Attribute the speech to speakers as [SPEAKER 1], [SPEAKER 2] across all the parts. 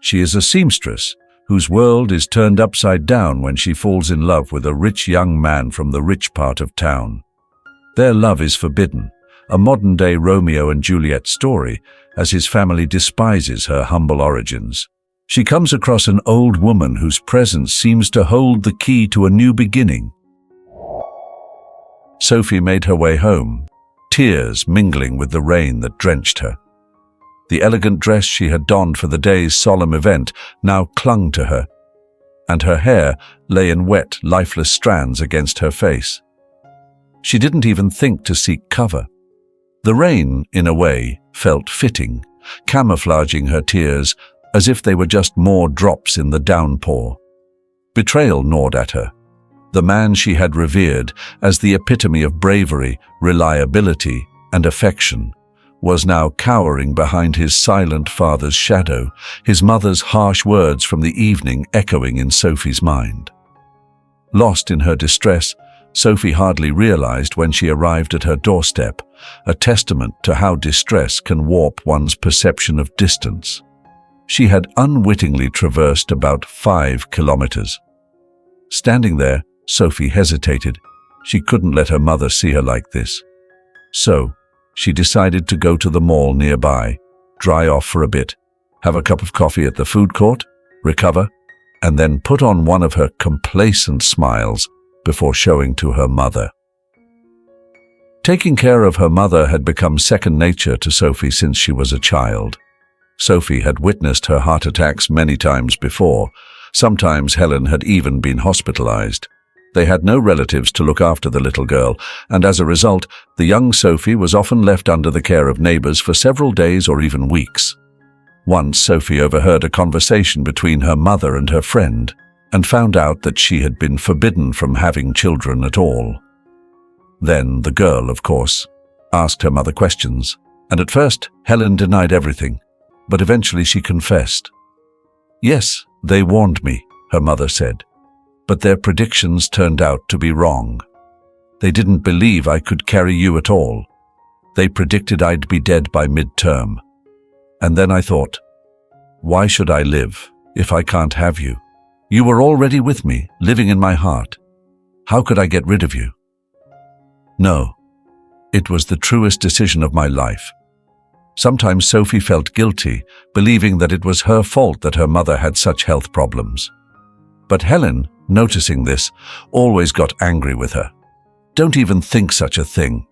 [SPEAKER 1] She is a seamstress whose world is turned upside down when she falls in love with a rich young man from the rich part of town. Their love is forbidden, a modern-day Romeo and Juliet story, as his family despises her humble origins. She comes across an old woman whose presence seems to hold the key to a new beginning. Sophie made her way home, tears mingling with the rain that drenched her. The elegant dress she had donned for the day's solemn event now clung to her, and her hair lay in wet, lifeless strands against her face. She didn't even think to seek cover. The rain, in a way, felt fitting, camouflaging her tears as if they were just more drops in the downpour. Betrayal gnawed at her. The man she had revered as the epitome of bravery, reliability, and affection was now cowering behind his silent father's shadow, his mother's harsh words from the evening echoing in Sophie's mind. Lost in her distress, Sophie hardly realized when she arrived at her doorstep, a testament to how distress can warp one's perception of distance. She had unwittingly traversed about 5 kilometers. Standing there, Sophie hesitated. She couldn't let her mother see her like this. So, she decided to go to the mall nearby, dry off for a bit, have a cup of coffee at the food court, recover, and then put on one of her complacent smiles before showing to her mother. Taking care of her mother had become second nature to Sophie since she was a child. Sophie had witnessed her heart attacks many times before. Sometimes Helen had even been hospitalized. They had no relatives to look after the little girl, and as a result, the young Sophie was often left under the care of neighbors for several days or even weeks. Once Sophie overheard a conversation between her mother and her friend, and found out that she had been forbidden from having children at all. Then the girl, of course, asked her mother questions, and at first Helen denied everything, but eventually she confessed. "Yes, they warned me," her mother said, "but their predictions turned out to be wrong. They didn't believe I could carry you at all. They predicted I'd be dead by midterm. And then I thought, why should I live if I can't have you? You were already with me, living in my heart. How could I get rid of you?" No, it was the truest decision of my life. Sometimes Sophie felt guilty, believing that it was her fault that her mother had such health problems. But Helen, noticing this, always got angry with her. "Don't even think such a thing.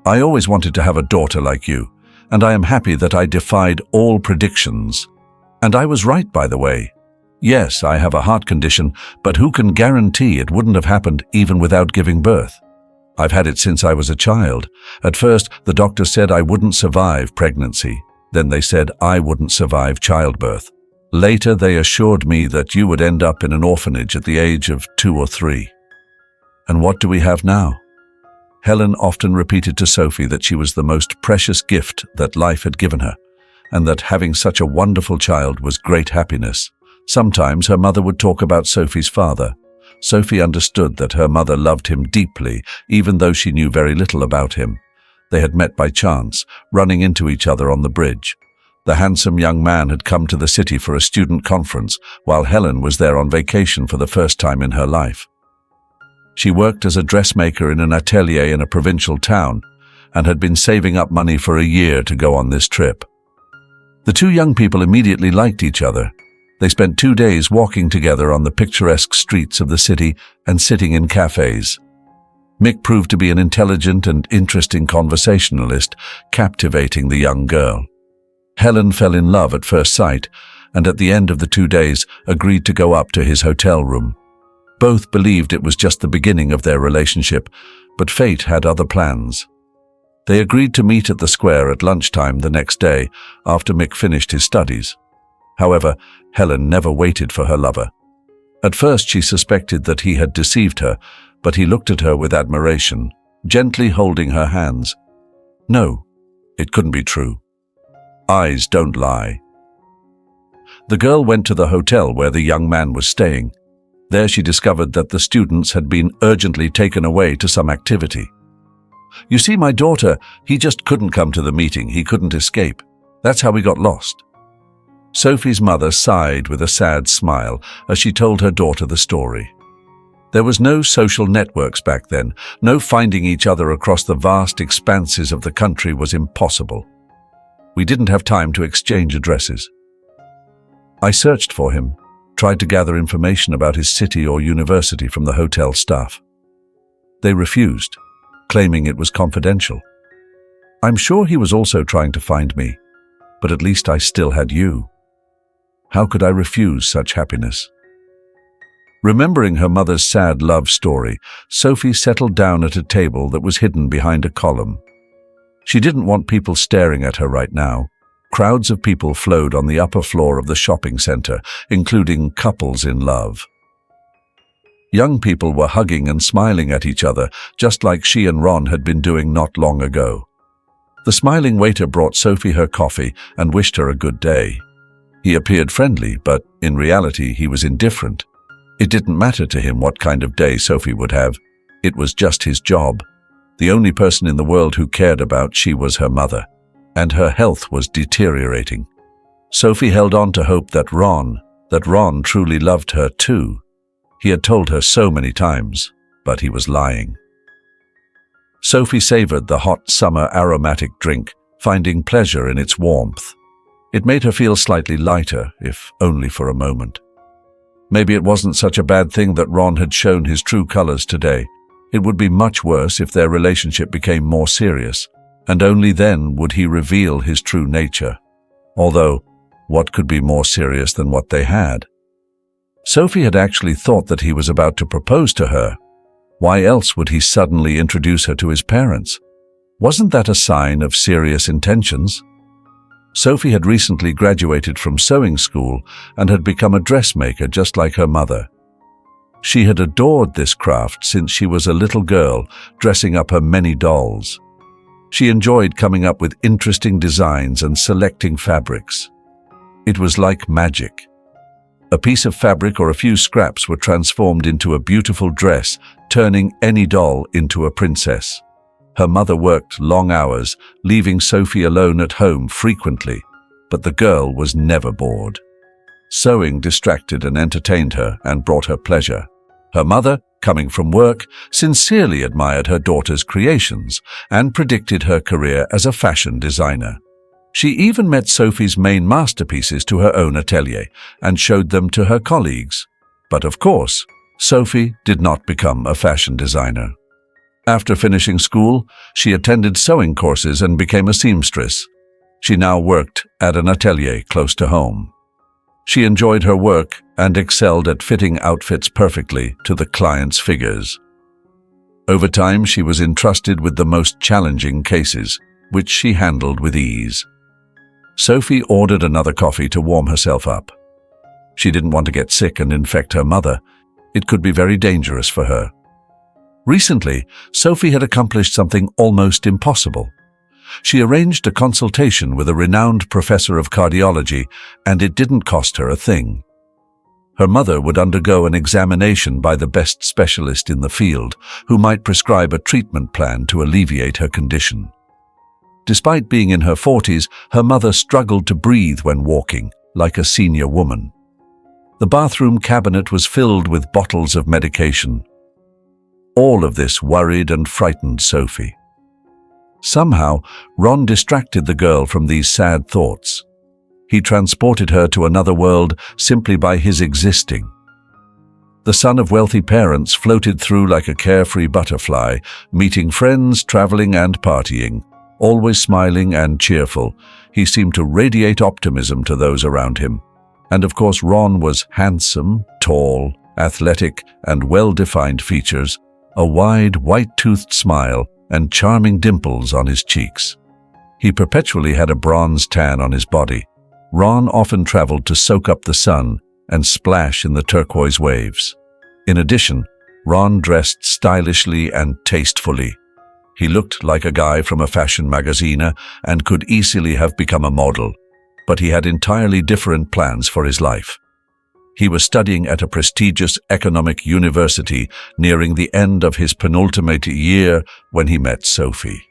[SPEAKER 1] I always wanted to have a daughter like you, and I am happy that I defied all predictions. And I was right, by the way. Yes, I have a heart condition, but who can guarantee it wouldn't have happened even without giving birth? I've had it since I was a child. At first, the doctor said I wouldn't survive pregnancy. Then they said I wouldn't survive childbirth. Later, they assured me that you would end up in an orphanage at the age of 2 or 3. And what do we have now?" Helen often repeated to Sophie that she was the most precious gift that life had given her, and that having such a wonderful child was great happiness. Sometimes her mother would talk about Sophie's father. Sophie understood that her mother loved him deeply, even though she knew very little about him. They had met by chance, running into each other on the bridge. The handsome young man had come to the city for a student conference, while Helen was there on vacation for the first time in her life. She worked as a dressmaker in an atelier in a provincial town, and had been saving up money for a year to go on this trip. The two young people immediately liked each other. They spent 2 days walking together on the picturesque streets of the city and sitting in cafes. Mick proved to be an intelligent and interesting conversationalist, captivating the young girl. Helen fell in love at first sight, and at the end of the 2 days agreed to go up to his hotel room. Both believed it was just the beginning of their relationship, but fate had other plans. They agreed to meet at the square at lunchtime the next day, after Mick finished his studies. However, Helen never waited for her lover. At first she suspected that he had deceived her, but he looked at her with admiration, gently holding her hands. No, it couldn't be true. Eyes don't lie. The girl went to the hotel where the young man was staying. There she discovered that the students had been urgently taken away to some activity. "You see, my daughter, he just couldn't come to the meeting. He couldn't escape. That's how we got lost." Sophie's mother sighed with a sad smile as she told her daughter the story. There was no social networks back then. No finding each other across the vast expanses of the country was impossible. We didn't have time to exchange addresses. I searched for him, tried to gather information about his city or university from the hotel staff. They refused, claiming it was confidential. I'm sure he was also trying to find me, but at least I still had you. How could I refuse such happiness? Remembering her mother's sad love story, Sophie settled down at a table that was hidden behind a column. She didn't want people staring at her right now. Crowds of people flowed on the upper floor of the shopping center, including couples in love. Young people were hugging and smiling at each other, just like she and Ron had been doing not long ago. The smiling waiter brought Sophie her coffee and wished her a good day. He appeared friendly, but in reality he was indifferent. It didn't matter to him what kind of day Sophie would have. It was just his job. The only person in the world who cared about she was her mother, and her health was deteriorating. Sophie held on to hope that Ron truly loved her too. He had told her so many times, but he was lying. Sophie savored the hot summer aromatic drink, finding pleasure in its warmth. It made her feel slightly lighter, if only for a moment. Maybe it wasn't such a bad thing that Ron had shown his true colors today. It would be much worse if their relationship became more serious, and only then would he reveal his true nature. Although, what could be more serious than what they had? Sophie had actually thought that he was about to propose to her. Why else would he suddenly introduce her to his parents? Wasn't that a sign of serious intentions? Sophie had recently graduated from sewing school and had become a dressmaker just like her mother. She had adored this craft since she was a little girl, dressing up her many dolls. She enjoyed coming up with interesting designs and selecting fabrics. It was like magic. A piece of fabric or a few scraps were transformed into a beautiful dress, turning any doll into a princess. Her mother worked long hours, leaving Sophie alone at home frequently, but the girl was never bored. Sewing distracted and entertained her and brought her pleasure. Her mother, coming from work, sincerely admired her daughter's creations and predicted her career as a fashion designer. She even met Sophie's main masterpieces to her own atelier and showed them to her colleagues. But of course, Sophie did not become a fashion designer. After finishing school, she attended sewing courses and became a seamstress. She now worked at an atelier close to home. She enjoyed her work and excelled at fitting outfits perfectly to the client's figures. Over time, she was entrusted with the most challenging cases, which she handled with ease. Sophie ordered another coffee to warm herself up. She didn't want to get sick and infect her mother. It could be very dangerous for her. Recently, Sophie had accomplished something almost impossible. She arranged a consultation with a renowned professor of cardiology, and it didn't cost her a thing. Her mother would undergo an examination by the best specialist in the field, who might prescribe a treatment plan to alleviate her condition. Despite being in her 40s, her mother struggled to breathe when walking, like a senior woman. The bathroom cabinet was filled with bottles of medication. All of this worried and frightened Sophie. Somehow, Ron distracted the girl from these sad thoughts. He transported her to another world simply by his existing. The son of wealthy parents floated through like a carefree butterfly, meeting friends, traveling and partying. Always smiling and cheerful, he seemed to radiate optimism to those around him. And of course, Ron was handsome, tall, athletic, and well-defined features, a wide, white-toothed smile, and charming dimples on his cheeks. He perpetually had a bronze tan on his body. Ron often traveled to soak up the sun and splash in the turquoise waves. In addition, Ron dressed stylishly and tastefully. He looked like a guy from a fashion magazine and could easily have become a model, but he had entirely different plans for his life. He was studying at a prestigious economic university, nearing the end of his penultimate year when he met Sophie.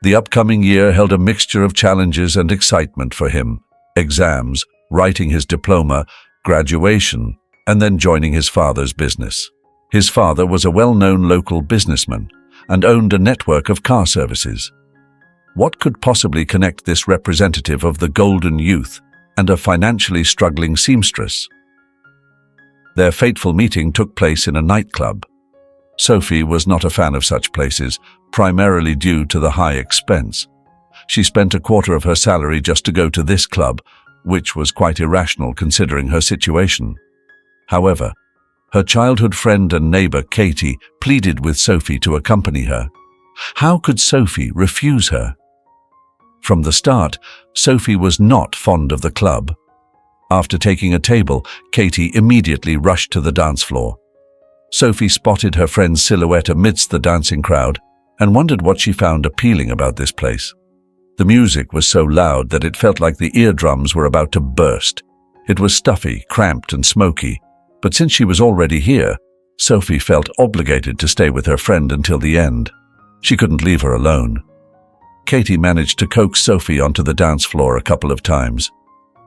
[SPEAKER 1] The upcoming year held a mixture of challenges and excitement for him. Exams, writing his diploma, graduation, and then joining his father's business. His father was a well-known local businessman and owned a network of car services. What could possibly connect this representative of the golden youth and a financially struggling seamstress? Their fateful meeting took place in a nightclub. Sophie was not a fan of such places, primarily due to the high expense. She spent a quarter of her salary just to go to this club, which was quite irrational considering her situation. However, her childhood friend and neighbor Katie pleaded with Sophie to accompany her. How could Sophie refuse her? From the start, Sophie was not fond of the club. After taking a table, Katie immediately rushed to the dance floor. Sophie spotted her friend's silhouette amidst the dancing crowd and wondered what she found appealing about this place. The music was so loud that it felt like the eardrums were about to burst. It was stuffy, cramped, and smoky, but since she was already here, Sophie felt obligated to stay with her friend until the end. She couldn't leave her alone. Katie managed to coax Sophie onto the dance floor a couple of times.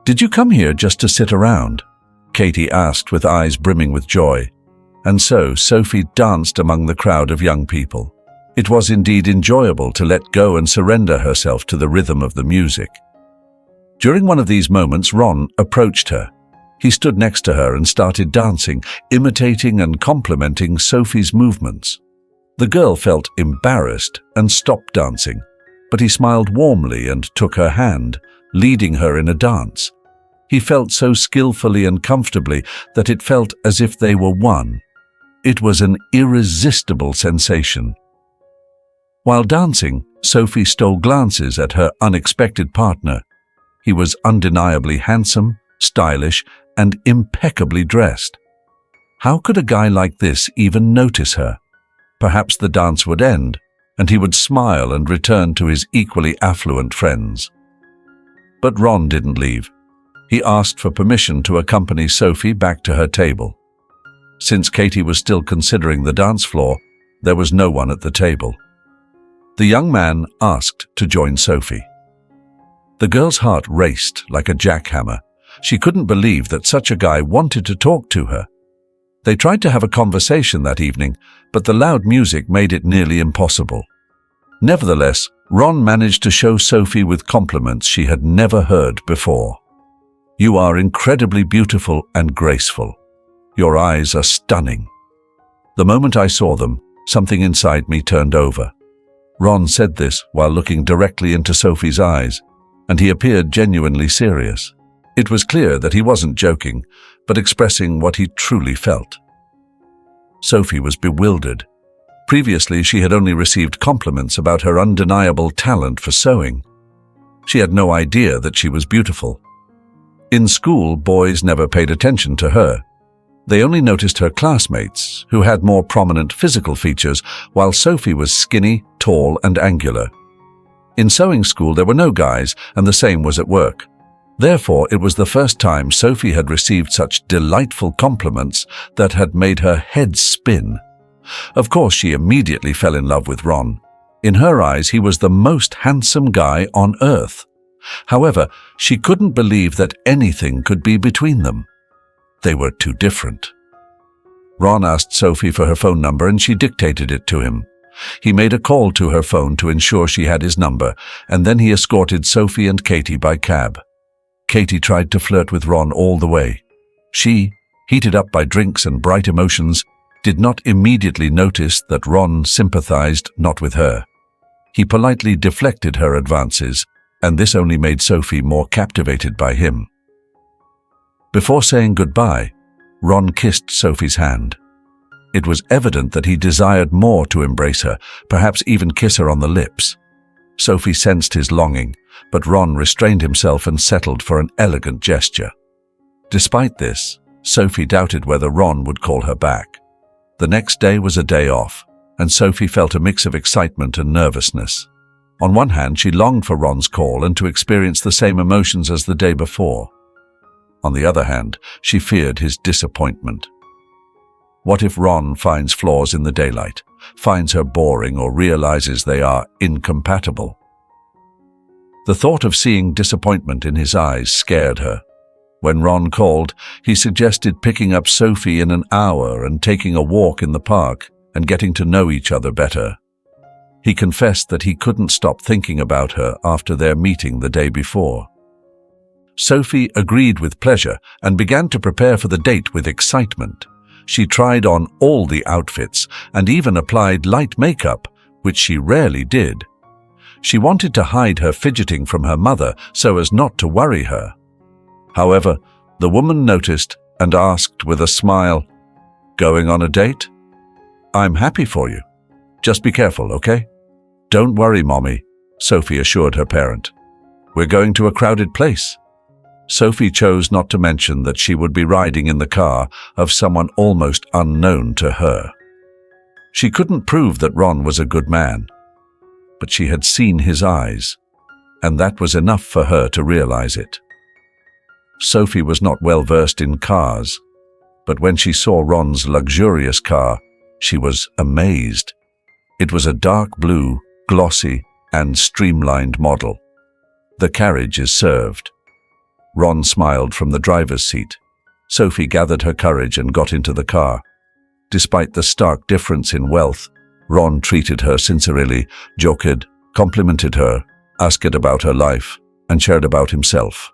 [SPEAKER 1] "Did you come here just to sit around?" Katie asked with eyes brimming with joy. And so Sophie danced among the crowd of young people. It was indeed enjoyable to let go and surrender herself to the rhythm of the music. During one of these moments, Ron approached her. He stood next to her and started dancing, imitating and complimenting Sophie's movements. The girl felt embarrassed and stopped dancing, but he smiled warmly and took her hand, leading her in a dance. He felt so skillfully and comfortably that it felt as if they were one. It was an irresistible sensation. While dancing, Sophie stole glances at her unexpected partner. He was undeniably handsome, stylish, and impeccably dressed. How could a guy like this even notice her? Perhaps the dance would end, and he would smile and return to his equally affluent friends. But Ron didn't leave. He asked for permission to accompany Sophie back to her table. Since Katie was still considering the dance floor, there was no one at the table. The young man asked to join Sophie. The girl's heart raced like a jackhammer. She couldn't believe that such a guy wanted to talk to her. They tried to have a conversation that evening, but the loud music made it nearly impossible. Nevertheless, Ron managed to show Sophie with compliments she had never heard before. "You are incredibly beautiful and graceful. Your eyes are stunning." The moment I saw them, something inside me turned over. Ron said this while looking directly into Sophie's eyes, and he appeared genuinely serious. It was clear that he wasn't joking, but expressing what he truly felt. Sophie was bewildered. Previously, she had only received compliments about her undeniable talent for sewing. She had no idea that she was beautiful. In school, boys never paid attention to her. They only noticed her classmates, who had more prominent physical features, while Sophie was skinny, tall, and angular. In sewing school, there were no guys, and the same was at work. Therefore, it was the first time Sophie had received such delightful compliments that had made her head spin. Of course, she immediately fell in love with Ron. In her eyes, he was the most handsome guy on earth. However, she couldn't believe that anything could be between them. They were too different. Ron asked Sophie for her phone number and she dictated it to him. He made a call to her phone to ensure she had his number, and then he escorted Sophie and Katie by cab. Katie tried to flirt with Ron all the way. She, heated up by drinks and bright emotions, did not immediately notice that Ron sympathized not with her. He politely deflected her advances, and this only made Sophie more captivated by him. Before saying goodbye, Ron kissed Sophie's hand. It was evident that he desired more to embrace her, perhaps even kiss her on the lips. Sophie sensed his longing, but Ron restrained himself and settled for an elegant gesture. Despite this, Sophie doubted whether Ron would call her back. The next day was a day off, and Sophie felt a mix of excitement and nervousness. On one hand, she longed for Ron's call and to experience the same emotions as the day before. On the other hand, she feared his disappointment. What if Ron finds flaws in the daylight, finds her boring, or realizes they are incompatible? The thought of seeing disappointment in his eyes scared her. When Ron called, he suggested picking up Sophie in an hour and taking a walk in the park and getting to know each other better. He confessed that he couldn't stop thinking about her after their meeting the day before. Sophie agreed with pleasure and began to prepare for the date with excitement. She tried on all the outfits and even applied light makeup, which she rarely did. She wanted to hide her fidgeting from her mother so as not to worry her. However, the woman noticed and asked with a smile, "Going on a date? I'm happy for you. Just be careful, okay?" "Don't worry, Mommy," Sophie assured her parent. "We're going to a crowded place." Sophie chose not to mention that she would be riding in the car of someone almost unknown to her. She couldn't prove that Ron was a good man, but she had seen his eyes, and that was enough for her to realize it. Sophie was not well versed in cars, but when she saw Ron's luxurious car, she was amazed. It was a dark blue, glossy, and streamlined model. "The carriage is served." Ron smiled from the driver's seat. Sophie gathered her courage and got into the car. Despite the stark difference in wealth, Ron treated her sincerely, joked, complimented her, asked about her life, and shared about himself.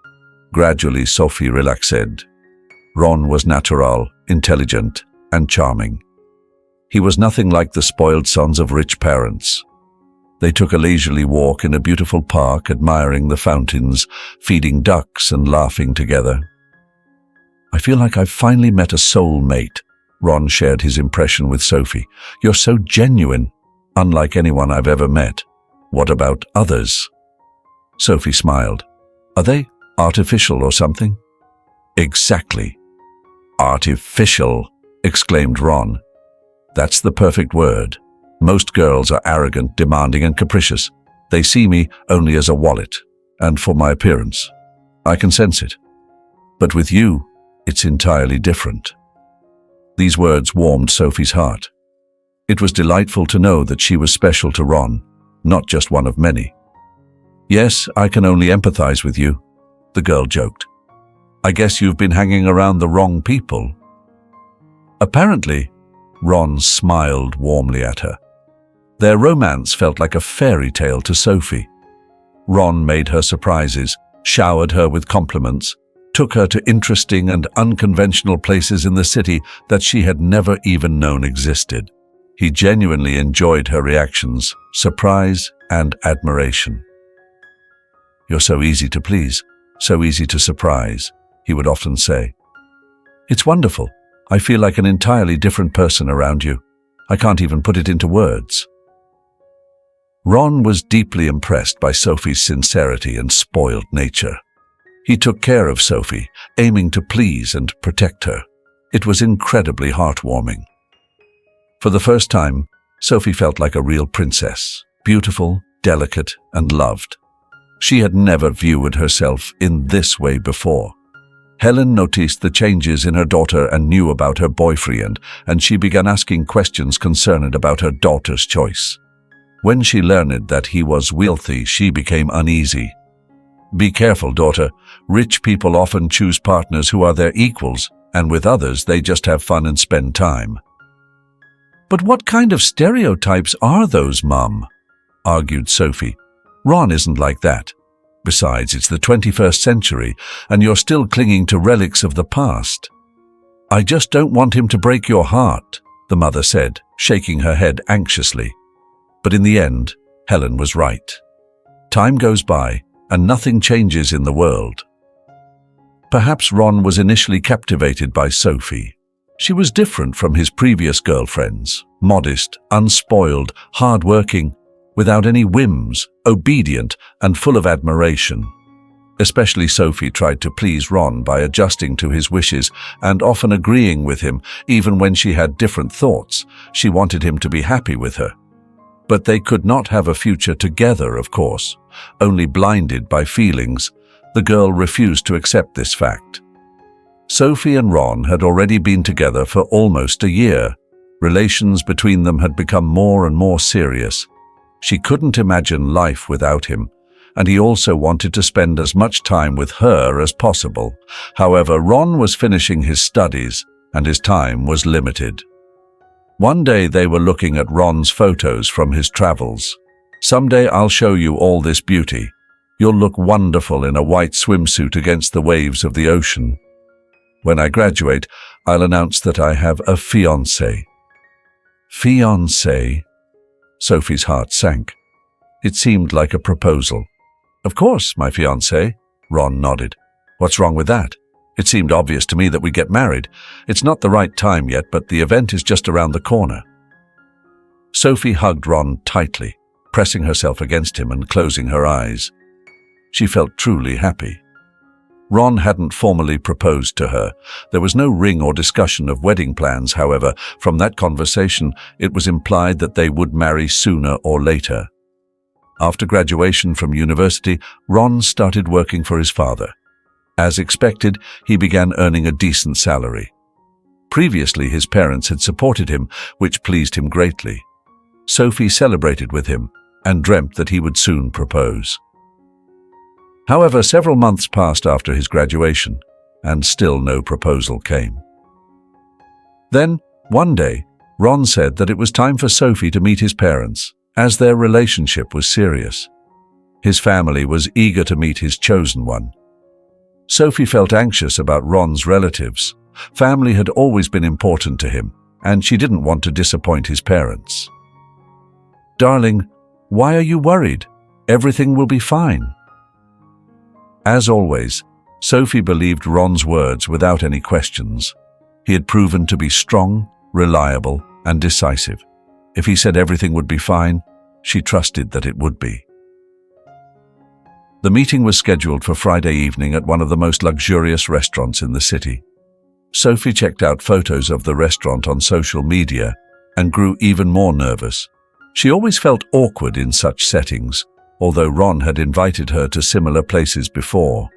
[SPEAKER 1] Gradually, Sophie relaxed. Ron was natural, intelligent, and charming. He was nothing like the spoiled sons of rich parents. They took a leisurely walk in a beautiful park, admiring the fountains, feeding ducks, and laughing together. "I feel like I've finally met a soulmate," Ron shared his impression with Sophie. "You're so genuine, unlike anyone I've ever met. What about others?" Sophie smiled. "Are they artificial or something?" "Exactly. Artificial," exclaimed Ron. "That's the perfect word. Most girls are arrogant, demanding, and capricious. They see me only as a wallet, and for my appearance. I can sense it. But with you, it's entirely different." These words warmed Sophie's heart. It was delightful to know that she was special to Ron, not just one of many. "Yes, I can only empathize with you," the girl joked. "I guess you've been hanging around the wrong people." "Apparently," Ron smiled warmly at her. Their romance felt like a fairy tale to Sophie. Ron made her surprises, showered her with compliments, took her to interesting and unconventional places in the city that she had never even known existed. He genuinely enjoyed her reactions, surprise and admiration. "You're so easy to please, so easy to surprise," he would often say. "It's wonderful. I feel like an entirely different person around you. I can't even put it into words." Ron was deeply impressed by Sophie's sincerity and spoiled nature. He took care of Sophie, aiming to please and protect her. It was incredibly heartwarming. For the first time, Sophie felt like a real princess, beautiful, delicate, and loved. She had never viewed herself in this way before. Helen noticed the changes in her daughter and knew about her boyfriend, and she began asking questions concerned about her daughter's choice. When she learned that he was wealthy, she became uneasy. "Be careful, daughter. Rich people often choose partners who are their equals, and with others they just have fun and spend time." "But what kind of stereotypes are those, Mum?" argued Sophie. "Ron isn't like that. Besides, it's the 21st century, and you're still clinging to relics of the past." "I just don't want him to break your heart," the mother said, shaking her head anxiously. But in the end, Helen was right. Time goes by, and nothing changes in the world. Perhaps Ron was initially captivated by Sophie. She was different from his previous girlfriends, modest, unspoiled, hard-working, without any whims, obedient, and full of admiration. Especially Sophie tried to please Ron by adjusting to his wishes and often agreeing with him, even when she had different thoughts. She wanted him to be happy with her. But they could not have a future together, of course. Only blinded by feelings, the girl refused to accept this fact. Sophie and Ron had already been together for almost a year. Relations between them had become more and more serious. She couldn't imagine life without him, and he also wanted to spend as much time with her as possible. However, Ron was finishing his studies, and his time was limited. One day they were looking at Ron's photos from his travels. "Someday I'll show you all this beauty. You'll look wonderful in a white swimsuit against the waves of the ocean. When I graduate, I'll announce that I have a fiancé." Fiancé? Sophie's heart sank. It seemed like a proposal. "Of course, my fiancé," Ron nodded. "What's wrong with that? It seemed obvious to me that we get married. It's not the right time yet, but the event is just around the corner." Sophie hugged Ron tightly, pressing herself against him and closing her eyes. She felt truly happy. Ron hadn't formally proposed to her. There was no ring or discussion of wedding plans, however. From that conversation, it was implied that they would marry sooner or later. After graduation from university, Ron started working for his father. As expected, he began earning a decent salary. Previously, his parents had supported him, which pleased him greatly. Sophie celebrated with him and dreamt that he would soon propose. However, several months passed after his graduation, and still no proposal came. Then, one day, Ron said that it was time for Sophie to meet his parents, as their relationship was serious. His family was eager to meet his chosen one. Sophie felt anxious about Ron's relatives. Family had always been important to him, and she didn't want to disappoint his parents. "Darling, why are you worried? Everything will be fine." As always, Sophie believed Ron's words without any questions. He had proven to be strong, reliable, and decisive. If he said everything would be fine, she trusted that it would be. The meeting was scheduled for Friday evening at one of the most luxurious restaurants in the city. Sophie checked out photos of the restaurant on social media and grew even more nervous. She always felt awkward in such settings, although Ron had invited her to similar places before.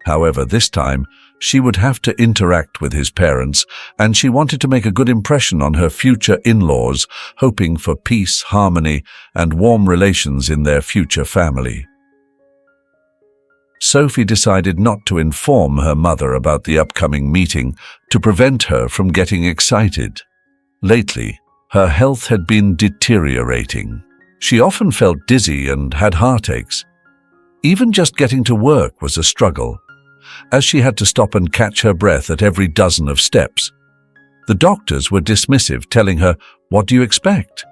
[SPEAKER 1] However, this time, she would have to interact with his parents, and she wanted to make a good impression on her future in-laws, hoping for peace, harmony, and warm relations in their future family. Sophie decided not to inform her mother about the upcoming meeting to prevent her from getting excited. Lately, her health had been deteriorating. She often felt dizzy and had heartaches. Even just getting to work was a struggle, as she had to stop and catch her breath at every dozen of steps. The doctors were dismissive, telling her, "What do you expect?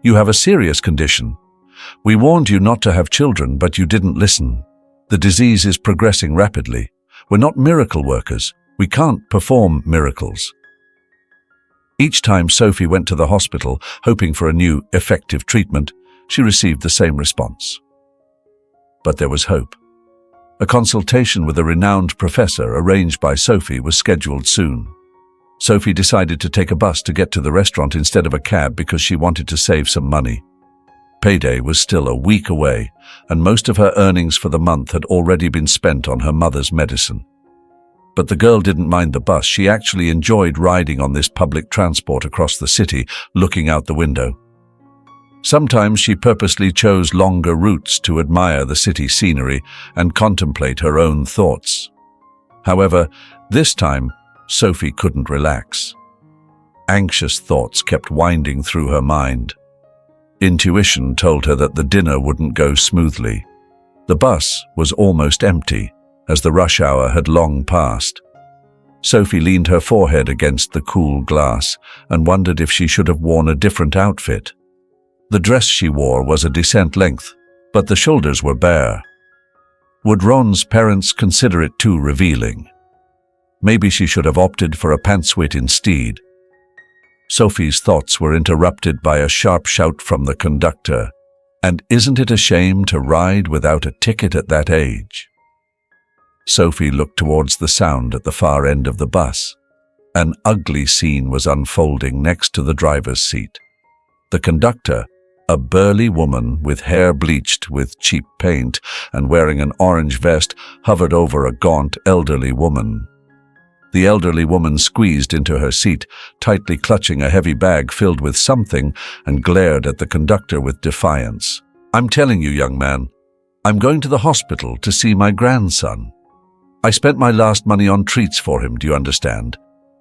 [SPEAKER 1] You have a serious condition. We warned you not to have children, but you didn't listen. The disease is progressing rapidly. We're not miracle workers. We can't perform miracles." Each time Sophie went to the hospital, hoping for a new, effective treatment, she received the same response. But there was hope. A consultation with a renowned professor arranged by Sophie was scheduled soon. Sophie decided to take a bus to get to the restaurant instead of a cab because she wanted to save some money. Payday was still a week away, and most of her earnings for the month had already been spent on her mother's medicine. But the girl didn't mind the bus. She actually enjoyed riding on this public transport across the city, looking out the window. Sometimes she purposely chose longer routes to admire the city scenery and contemplate her own thoughts. However, this time, Sophie couldn't relax. Anxious thoughts kept winding through her mind. Intuition told her that the dinner wouldn't go smoothly. The bus was almost empty, as the rush hour had long passed. Sophie leaned her forehead against the cool glass and wondered if she should have worn a different outfit. The dress she wore was a decent length, but the shoulders were bare. Would Ron's parents consider it too revealing? Maybe she should have opted for a pantsuit instead. Sophie's thoughts were interrupted by a sharp shout from the conductor. And isn't it a shame to ride without a ticket at that age? Sophie looked towards the sound at the far end of the bus. An ugly scene was unfolding next to the driver's seat. The conductor, a burly woman with hair bleached with cheap paint and wearing an orange vest, hovered over a gaunt, elderly woman. The elderly woman squeezed into her seat, tightly clutching a heavy bag filled with something, and glared at the conductor with defiance. "I'm telling you, young man, I'm going to the hospital to see my grandson. I spent my last money on treats for him, do you understand?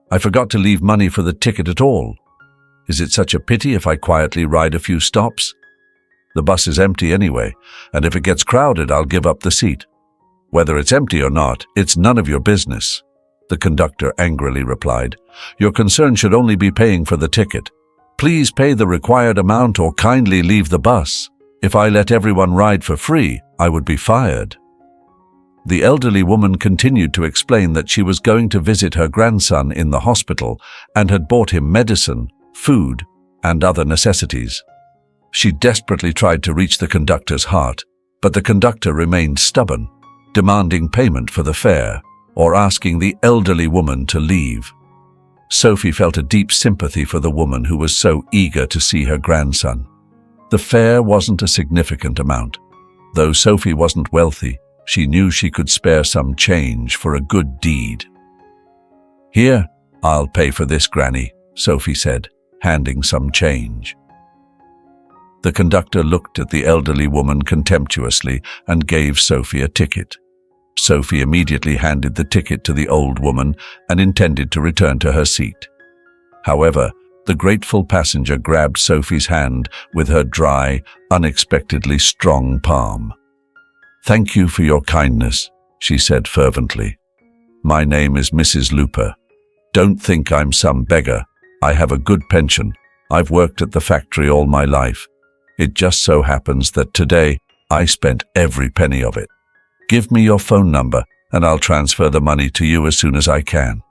[SPEAKER 1] I forgot to leave money for the ticket at all. Is it such a pity if I quietly ride a few stops? The bus is empty anyway, and if it gets crowded, I'll give up the seat. Whether it's empty or not, it's none of your business, the conductor angrily replied. Your concern should only be paying for the ticket. Please pay the required amount or kindly leave the bus. If I let everyone ride for free, I would be fired. The elderly woman continued to explain that she was going to visit her grandson in the hospital and had bought him medicine, food, and other necessities. She desperately tried to reach the conductor's heart, but the conductor remained stubborn, demanding payment for the fare or asking the elderly woman to leave. Sophie felt a deep sympathy for the woman who was so eager to see her grandson. The fare wasn't a significant amount. Though Sophie wasn't wealthy, she knew she could spare some change for a good deed. Here, I'll pay for this, Granny, Sophie said, handing some change. The conductor looked at the elderly woman contemptuously and gave Sophie a ticket. Sophie immediately handed the ticket to the old woman and intended to return to her seat. However, the grateful passenger grabbed Sophie's hand with her dry, unexpectedly strong palm. Thank you for your kindness, she said fervently. My name is Mrs. Looper. Don't think I'm some beggar. I have a good pension. I've worked at the factory all my life. It just so happens that today I spent every penny of it. Give me your phone number and I'll transfer the money to you as soon as I can.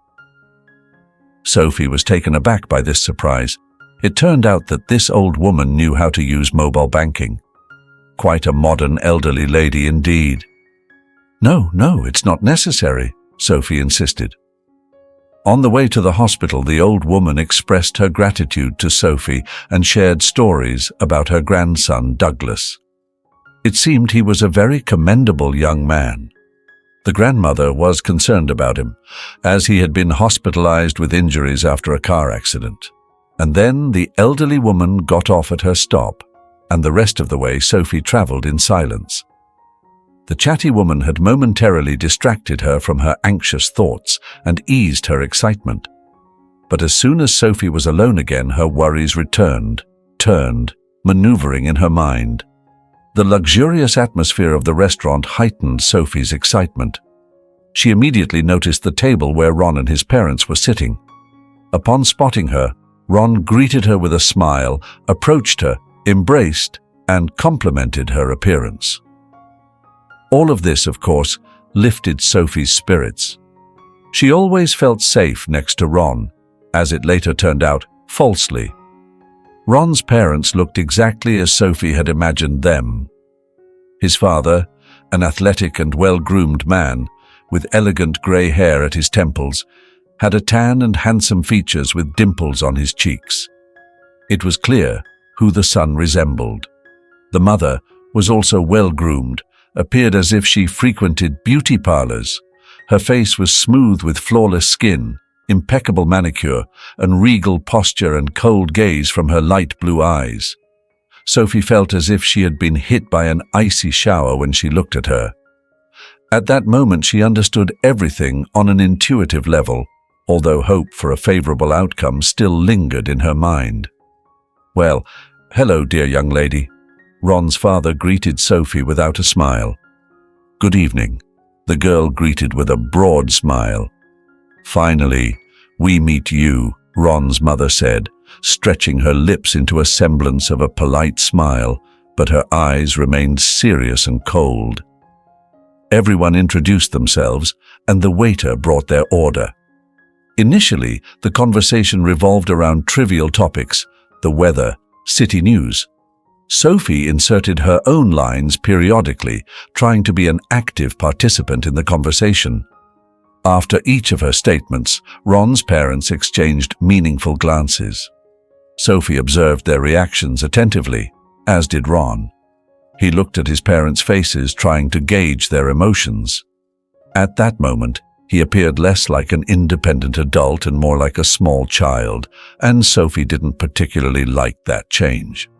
[SPEAKER 1] Sophie was taken aback by this surprise. It turned out that this old woman knew how to use mobile banking. Quite a modern elderly lady indeed. No, it's not necessary, Sophie insisted. On the way to the hospital, the old woman expressed her gratitude to Sophie and shared stories about her grandson, Douglas. It seemed he was a very commendable young man. The grandmother was concerned about him, as he had been hospitalized with injuries after a car accident. And then the elderly woman got off at her stop, and the rest of the way Sophie traveled in silence. The chatty woman had momentarily distracted her from her anxious thoughts and eased her excitement. But as soon as Sophie was alone again, her worries turned, maneuvering in her mind. The luxurious atmosphere of the restaurant heightened Sophie's excitement. She immediately noticed the table where Ron and his parents were sitting. Upon spotting her, Ron greeted her with a smile, approached her, embraced, and complimented her appearance. All of this, of course, lifted Sophie's spirits. She always felt safe next to Ron, as it later turned out, falsely. Ron's parents looked exactly as Sophie had imagined them. His father, an athletic and well-groomed man, with elegant grey hair at his temples, had a tan and handsome features with dimples on his cheeks. It was clear who the son resembled. The mother was also well-groomed, appeared as if she frequented beauty parlors. Her face was smooth with flawless skin, impeccable manicure, and regal posture and cold gaze from her light blue eyes. Sophie felt as if she had been hit by an icy shower when she looked at her. At that moment she understood everything on an intuitive level, although hope for a favorable outcome still lingered in her mind. Well, hello, dear young lady. Ron's father greeted Sophie without a smile. Good evening, the girl greeted with a broad smile. Finally, we meet you, Ron's mother said, stretching her lips into a semblance of a polite smile, but her eyes remained serious and cold. Everyone introduced themselves, and the waiter brought their order. Initially, the conversation revolved around trivial topics, the weather, city news. Sophie inserted her own lines periodically, trying to be an active participant in the conversation. After each of her statements, Ron's parents exchanged meaningful glances. Sophie observed their reactions attentively, as did Ron. He looked at his parents' faces, trying to gauge their emotions. At that moment, he appeared less like an independent adult and more like a small child, and Sophie didn't particularly like that change.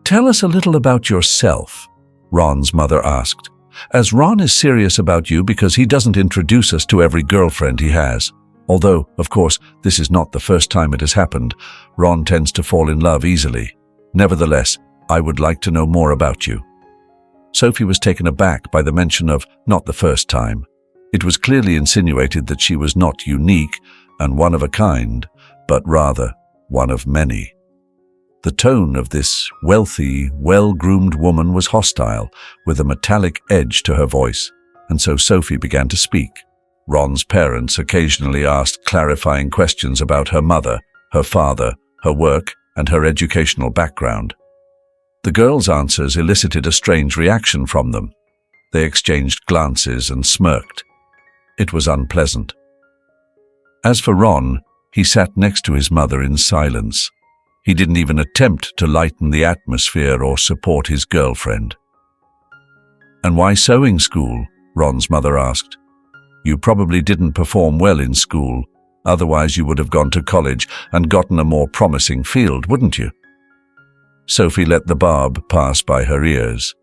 [SPEAKER 1] Tell us a little about yourself, Ron's mother asked, as Ron is serious about you because he doesn't introduce us to every girlfriend he has. Although, of course, this is not the first time it has happened. Ron tends to fall in love easily. Nevertheless, I would like to know more about you. Sophie was taken aback by the mention of not the first time. It was clearly insinuated that she was not unique and one of a kind, but rather one of many. The tone of this wealthy, well-groomed woman was hostile, with a metallic edge to her voice, and so Sophie began to speak. Ron's parents occasionally asked clarifying questions about her mother, her father, her work, and her educational background. The girls' answers elicited a strange reaction from them. They exchanged glances and smirked. It was unpleasant. As for Ron, he sat next to his mother in silence. He didn't even attempt to lighten the atmosphere or support his girlfriend. "And why sewing school?" Ron's mother asked. "You probably didn't perform well in school. Otherwise you would have gone to college and gotten a more promising field, wouldn't you?" Sophie let the barb pass by her ears.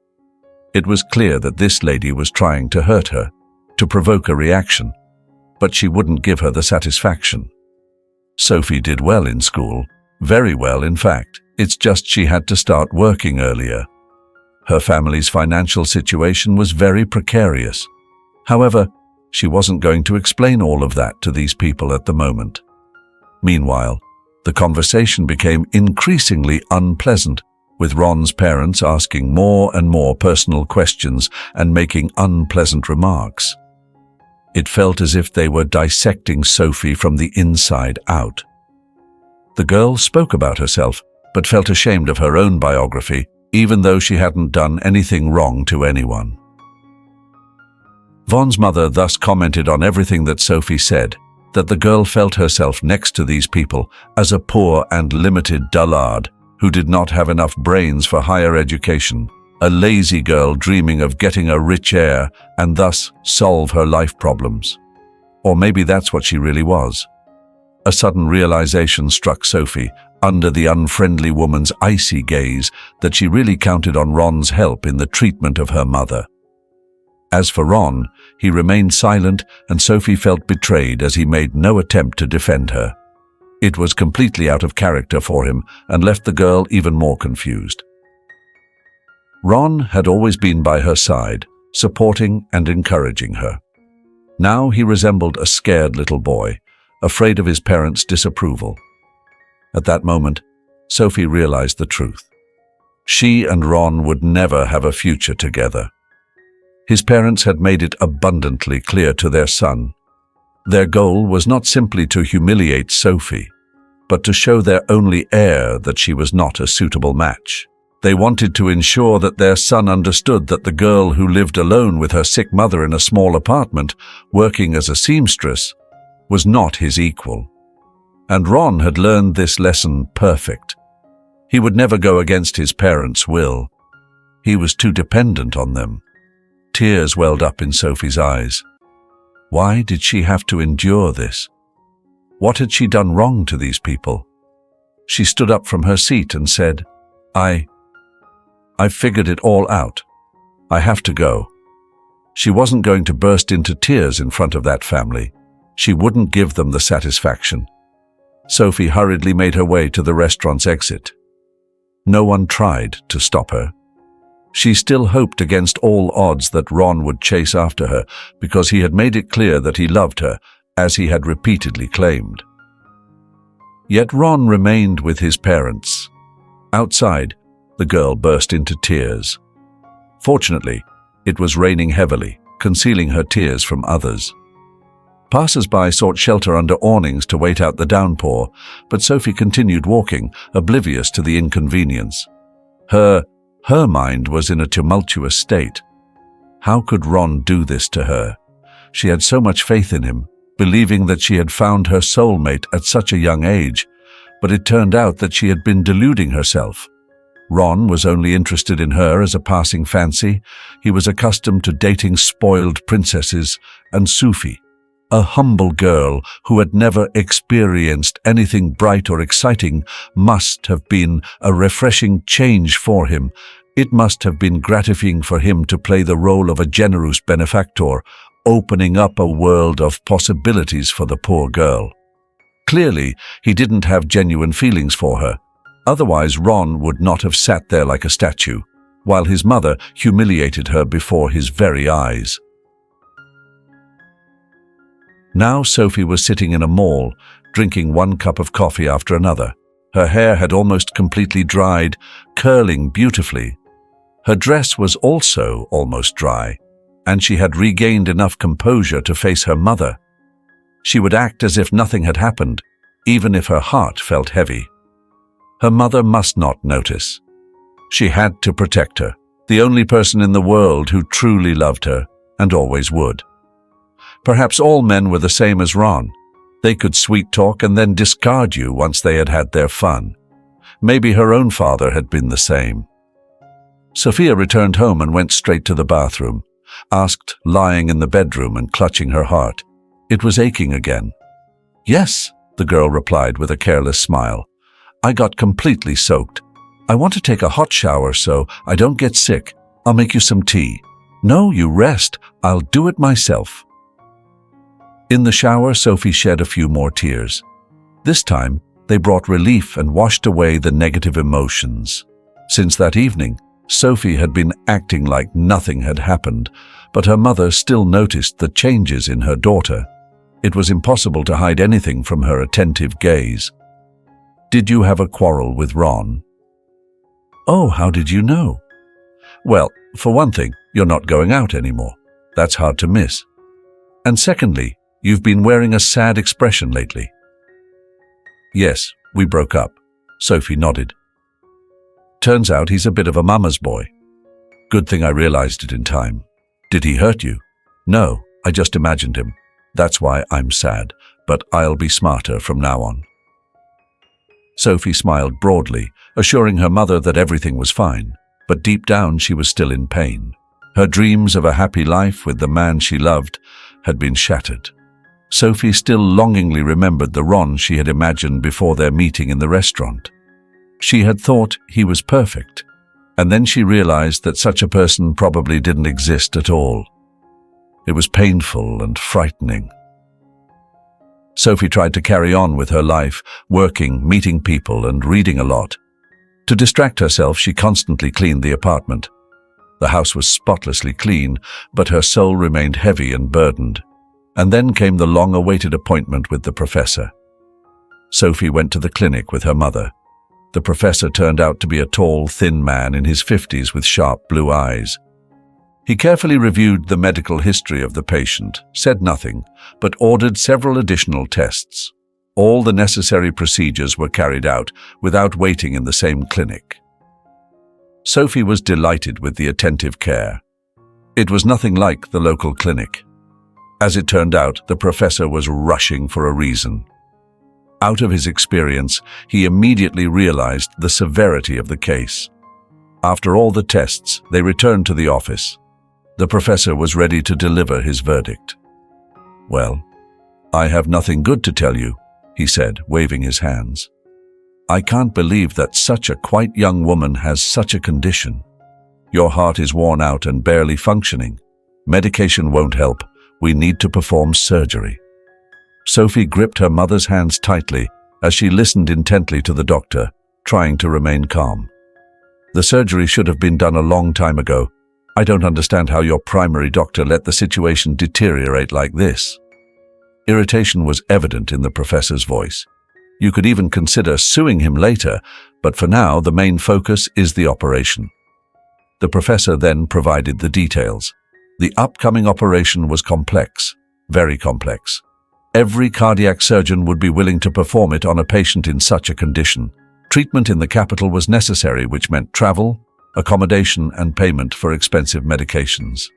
[SPEAKER 1] It was clear that this lady was trying to hurt her, to provoke a reaction, but she wouldn't give her the satisfaction. Sophie did well in school, very well in fact. It's just she had to start working earlier. Her family's financial situation was very precarious. However, she wasn't going to explain all of that to these people at the moment. Meanwhile, the conversation became increasingly unpleasant, with Ron's parents asking more and more personal questions and making unpleasant remarks. It felt as if they were dissecting Sophie from the inside out. The girl spoke about herself, but felt ashamed of her own biography, even though she hadn't done anything wrong to anyone. Von's mother thus commented on everything that Sophie said, that the girl felt herself next to these people as a poor and limited dullard who did not have enough brains for higher education, a lazy girl dreaming of getting a rich heir and thus solve her life problems. Or maybe that's what she really was. A sudden realization struck Sophie, under the unfriendly woman's icy gaze, that she really counted on Ron's help in the treatment of her mother. As for Ron, he remained silent, and Sophie felt betrayed as he made no attempt to defend her. It was completely out of character for him and left the girl even more confused. Ron had always been by her side, supporting and encouraging her. Now he resembled a scared little boy, afraid of his parents' disapproval. At that moment, Sophie realized the truth. She and Ron would never have a future together. His parents had made it abundantly clear to their son. Their goal was not simply to humiliate Sophie, but to show their only heir that she was not a suitable match. They wanted to ensure that their son understood that the girl who lived alone with her sick mother in a small apartment, working as a seamstress, was not his equal. And Ron had learned this lesson perfect. He would never go against his parents' will. He was too dependent on them. Tears welled up in Sophie's eyes. Why did she have to endure this? What had she done wrong to these people? She stood up from her seat and said, I've figured it all out. I have to go. She wasn't going to burst into tears in front of that family. She wouldn't give them the satisfaction. Sophie hurriedly made her way to the restaurant's exit. No one tried to stop her. She still hoped against all odds that Ron would chase after her because he had made it clear that he loved her, as he had repeatedly claimed. Yet Ron remained with his parents. Outside, the girl burst into tears. Fortunately, it was raining heavily, concealing her tears from others. Passers-by sought shelter under awnings to wait out the downpour, but Sophie continued walking, oblivious to the inconvenience. Her mind was in a tumultuous state. How could Ron do this to her? She had so much faith in him, believing that she had found her soulmate at such a young age, but it turned out that she had been deluding herself. Ron was only interested in her as a passing fancy. He was accustomed to dating spoiled princesses, and Sophie, a humble girl who had never experienced anything bright or exciting, must have been a refreshing change for him. It must have been gratifying for him to play the role of a generous benefactor, opening up a world of possibilities for the poor girl. Clearly, he didn't have genuine feelings for her. Otherwise, Ron would not have sat there like a statue, while his mother humiliated her before his very eyes. Now Sophie was sitting in a mall, drinking one cup of coffee after another. Her hair had almost completely dried, curling beautifully. Her dress was also almost dry, and she had regained enough composure to face her mother. She would act as if nothing had happened, even if her heart felt heavy. Her mother must not notice. She had to protect her, the only person in the world who truly loved her and always would. Perhaps all men were the same as Ron. They could sweet-talk and then discard you once they had had their fun. Maybe her own father had been the same. Sophia returned home and went straight to the bathroom, asked, lying in the bedroom and clutching her heart. It was aching again. "Yes," the girl replied with a careless smile. "I got completely soaked. I want to take a hot shower so I don't get sick. I'll make you some tea." "No, you rest. I'll do it myself." In the shower, Sophie shed a few more tears. This time, they brought relief and washed away the negative emotions. Since that evening, Sophie had been acting like nothing had happened, but her mother still noticed the changes in her daughter. It was impossible to hide anything from her attentive gaze. "Did you have a quarrel with Ron?" "Oh, how did you know?" "Well, for one thing, you're not going out anymore. That's hard to miss. And secondly, you've been wearing a sad expression lately." "Yes, we broke up." Sophie nodded. "Turns out he's a bit of a mama's boy. Good thing I realized it in time. Did he hurt you?" "No, I just imagined him. That's why I'm sad, but I'll be smarter from now on." Sophie smiled broadly, assuring her mother that everything was fine, but deep down she was still in pain. Her dreams of a happy life with the man she loved had been shattered. Sophie still longingly remembered the Ron she had imagined before their meeting in the restaurant. She had thought he was perfect, and then she realized that such a person probably didn't exist at all. It was painful and frightening. Sophie tried to carry on with her life, working, meeting people, and reading a lot. To distract herself, she constantly cleaned the apartment. The house was spotlessly clean, but her soul remained heavy and burdened. And then came the long-awaited appointment with the professor. Sophie went to the clinic with her mother. The professor turned out to be a tall, thin man in his 50s with sharp blue eyes. He carefully reviewed the medical history of the patient, said nothing, but ordered several additional tests. All the necessary procedures were carried out without waiting in the same clinic. Sophie was delighted with the attentive care. It was nothing like the local clinic. As it turned out, the professor was rushing for a reason. Out of his experience, he immediately realized the severity of the case. After all the tests, they returned to the office. The professor was ready to deliver his verdict. "Well, I have nothing good to tell you," he said, waving his hands. "I can't believe that such a quite young woman has such a condition. Your heart is worn out and barely functioning. Medication won't help. We need to perform surgery." Sophie gripped her mother's hands tightly as she listened intently to the doctor, trying to remain calm. "The surgery should have been done a long time ago. I don't understand how your primary doctor let the situation deteriorate like this." Irritation was evident in the professor's voice. "You could even consider suing him later, but for now the main focus is the operation." The professor then provided the details. The upcoming operation was complex, very complex. Every cardiac surgeon would be willing to perform it on a patient in such a condition. Treatment in the capital was necessary, which meant travel, accommodation, and payment for expensive medications.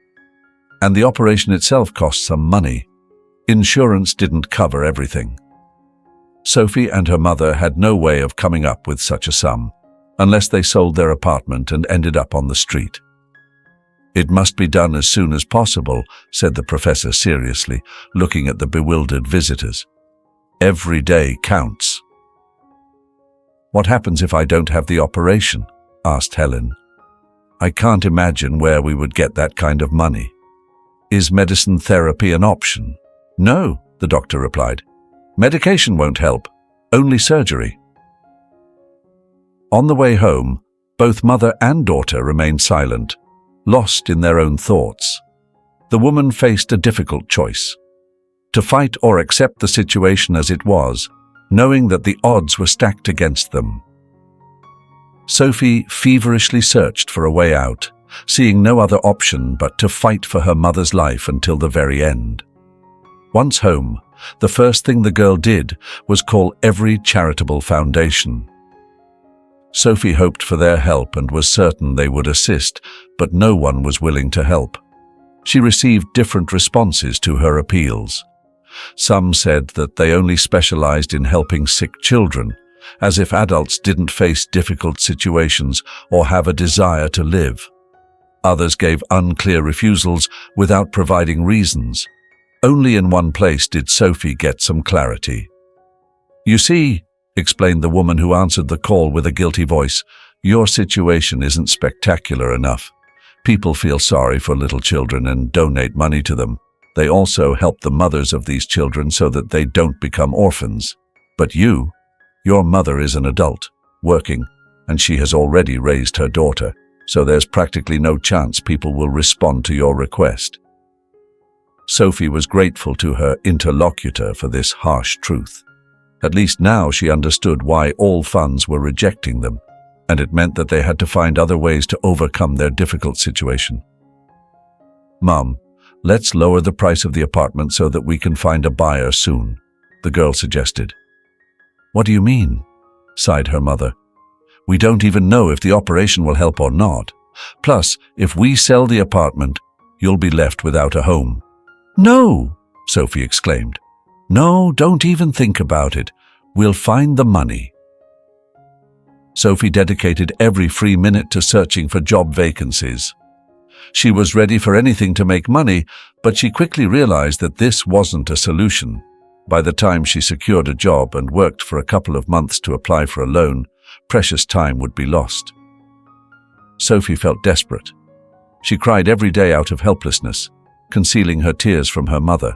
[SPEAKER 1] And the operation itself cost some money. Insurance didn't cover everything. Sophie and her mother had no way of coming up with such a sum, unless they sold their apartment and ended up on the street. "It must be done as soon as possible," said the professor seriously, looking at the bewildered visitors. "Every day counts." "What happens if I don't have the operation?" asked Helen. I can't imagine where we would get that kind of money. Is medicine therapy an option? No, the doctor replied. Medication won't help, only surgery. On the way home, both mother and daughter remained silent, lost in their own thoughts. The woman faced a difficult choice: to fight or accept the situation as it was, knowing that the odds were stacked against them. Sophie feverishly searched for a way out, seeing no other option but to fight for her mother's life until the very end. Once home, the first thing the girl did was call every charitable foundation. Sophie hoped for their help and was certain they would assist, but no one was willing to help. She received different responses to her appeals. Some said that they only specialized in helping sick children, as if adults didn't face difficult situations or have a desire to live. Others gave unclear refusals without providing reasons. Only in one place did Sophie get some clarity. You see, explained the woman who answered the call with a guilty voice, your situation isn't spectacular enough. People feel sorry for little children and donate money to them. They also help the mothers of these children so that they don't become orphans. But your mother is an adult, working, and she has already raised her daughter, so there's practically no chance people will respond to your request. Sophie was grateful to her interlocutor for this harsh truth. At least now she understood why all funds were rejecting them, and it meant that they had to find other ways to overcome their difficult situation. Mum, let's lower the price of the apartment so that we can find a buyer soon, the girl suggested. What do you mean? Sighed her mother. We don't even know if the operation will help or not. Plus, if we sell the apartment, you'll be left without a home. No, Sophie exclaimed. No, don't even think about it. We'll find the money. Sophie dedicated every free minute to searching for job vacancies. She was ready for anything to make money, but she quickly realized that this wasn't a solution. By the time she secured a job and worked for a couple of months to apply for a loan, precious time would be lost. Sophie felt desperate. She cried every day out of helplessness, concealing her tears from her mother.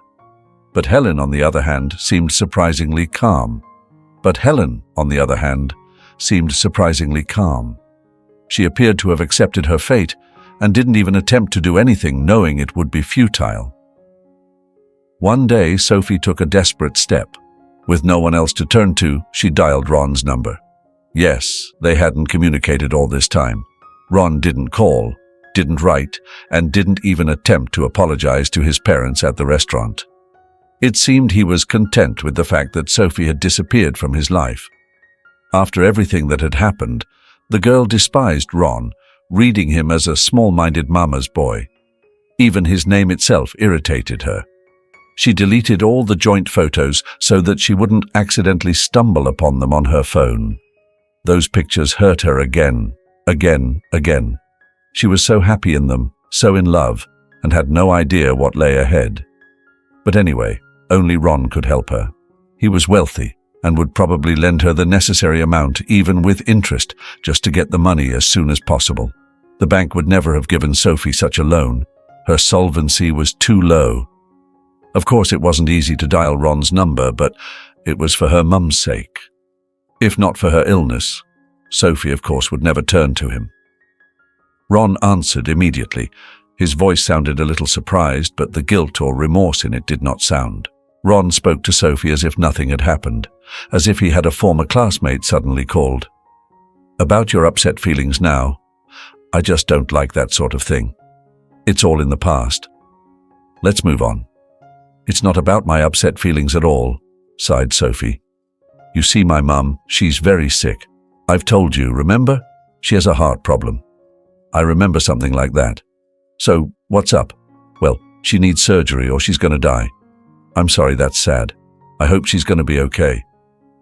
[SPEAKER 1] But Helen, on the other hand, seemed surprisingly calm. She appeared to have accepted her fate and didn't even attempt to do anything, knowing it would be futile. One day, Sophie took a desperate step. With no one else to turn to, she dialed Ron's number. Yes, they hadn't communicated all this time. Ron didn't call, didn't write, and didn't even attempt to apologize to his parents at the restaurant. It seemed he was content with the fact that Sophie had disappeared from his life. After everything that had happened, the girl despised Ron, reading him as a small-minded mama's boy. Even his name itself irritated her. She deleted all the joint photos so that she wouldn't accidentally stumble upon them on her phone. Those pictures hurt her again. She was so happy in them, so in love, and had no idea what lay ahead. But anyway, only Ron could help her. He was wealthy and would probably lend her the necessary amount, even with interest, just to get the money as soon as possible. The bank would never have given Sophie such a loan. Her solvency was too low. Of course, it wasn't easy to dial Ron's number, but it was for her mum's sake. If not for her illness, Sophie, of course, would never turn to him. Ron answered immediately. His voice sounded a little surprised, but the guilt or remorse in it did not sound. Ron spoke to Sophie as if nothing had happened, as if he had a former classmate suddenly called. About your upset feelings now, I just don't like that sort of thing. It's all in the past. Let's move on. It's not about my upset feelings at all, sighed Sophie. You see my mum, she's very sick. I've told you, remember? She has a heart problem. I remember something like that. So, what's up? Well, she needs surgery or she's going to die. I'm sorry, that's sad. I hope she's going to be okay.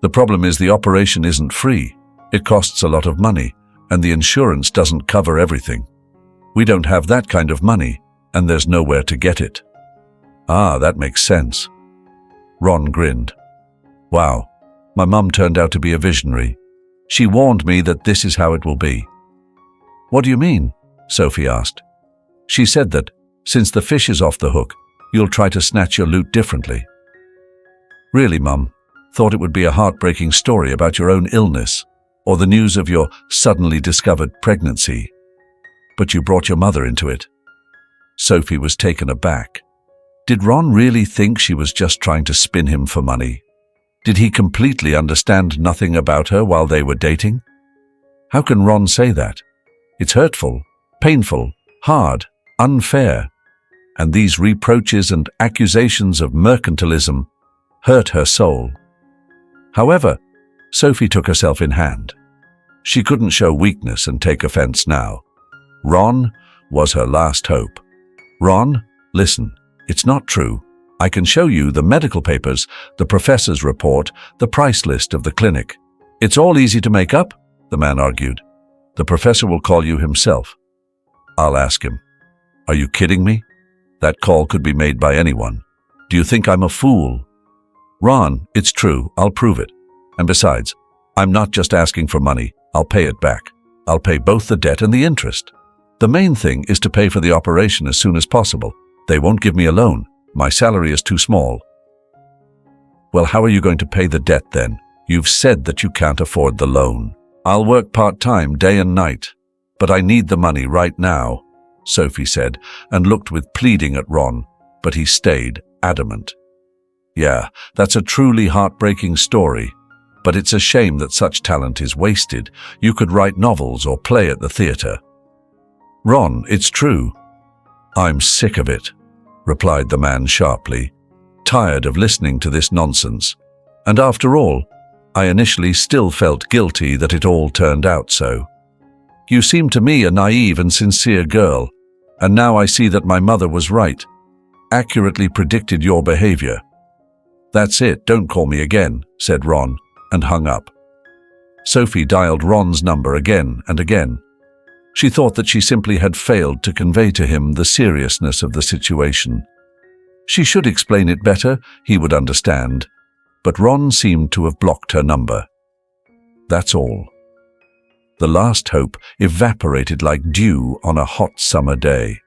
[SPEAKER 1] The problem is the operation isn't free. It costs a lot of money, and the insurance doesn't cover everything. We don't have that kind of money, and there's nowhere to get it. Ah, that makes sense. Ron grinned. Wow, my mum turned out to be a visionary. She warned me that this is how it will be. What do you mean? Sophie asked. She said that, since the fish is off the hook, you'll try to snatch your loot differently. Really, Mum? Thought it would be a heartbreaking story about your own illness, or the news of your suddenly discovered pregnancy. But you brought your mother into it. Sophie was taken aback. Did Ron really think she was just trying to spin him for money? Did he completely understand nothing about her while they were dating? How can Ron say that? It's hurtful, painful, hard, unfair. And these reproaches and accusations of mercantilism hurt her soul. However, Sophie took herself in hand. She couldn't show weakness and take offense now. Ron was her last hope. Ron, listen, it's not true. I can show you the medical papers, the professor's report, the price list of the clinic. It's all easy to make up, the man argued. The professor will call you himself. I'll ask him. Are you kidding me? That call could be made by anyone. Do you think I'm a fool? Ron, it's true. I'll prove it. And besides, I'm not just asking for money. I'll pay it back. I'll pay both the debt and the interest. The main thing is to pay for the operation as soon as possible. They won't give me a loan. My salary is too small. Well, how are you going to pay the debt then? You've said that you can't afford the loan. I'll work part-time day and night, but I need the money right now, Sophie said, and looked with pleading at Ron, but he stayed adamant. Yeah, that's a truly heartbreaking story, but it's a shame that such talent is wasted. You could write novels or play at the theater. Ron, it's true. I'm sick of it, replied the man sharply, tired of listening to this nonsense. And after all, I initially still felt guilty that it all turned out so. You seem to me a naive and sincere girl, and now I see that my mother was right, accurately predicted your behavior. That's it, don't call me again, said Ron, and hung up. Sophie dialed Ron's number again and again. She thought that she simply had failed to convey to him the seriousness of the situation. She should explain it better, he would understand, but Ron seemed to have blocked her number. That's all. The last hope evaporated like dew on a hot summer day.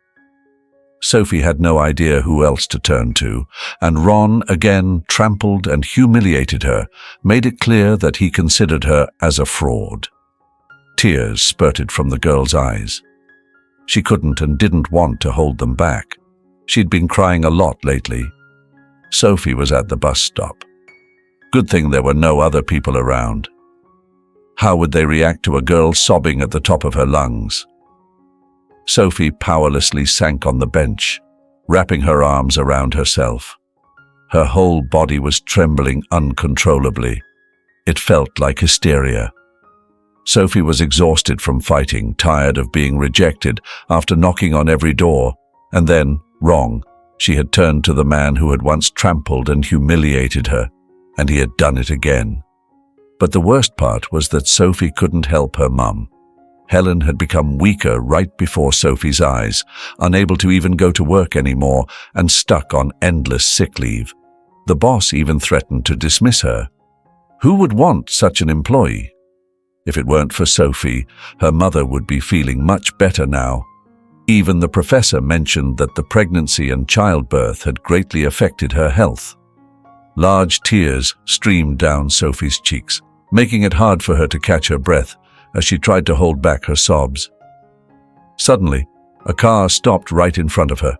[SPEAKER 1] Sophie had no idea who else to turn to, and Ron again trampled and humiliated her, made it clear that he considered her as a fraud. Tears spurted from the girl's eyes. She couldn't and didn't want to hold them back. She'd been crying a lot lately. Sophie was at the bus stop. Good thing there were no other people around. How would they react to a girl sobbing at the top of her lungs? Sophie powerlessly sank on the bench, wrapping her arms around herself. Her whole body was trembling uncontrollably. It felt like hysteria. Sophie was exhausted from fighting, tired of being rejected after knocking on every door, and then, wrong, she had turned to the man who had once trampled and humiliated her, and he had done it again. But the worst part was that Sophie couldn't help her mum. Helen had become weaker right before Sophie's eyes, unable to even go to work anymore and stuck on endless sick leave. The boss even threatened to dismiss her. Who would want such an employee? If it weren't for Sophie, her mother would be feeling much better now. Even the professor mentioned that the pregnancy and childbirth had greatly affected her health. Large tears streamed down Sophie's cheeks, making it hard for her to catch her breath as she tried to hold back her sobs. Suddenly, a car stopped right in front of her.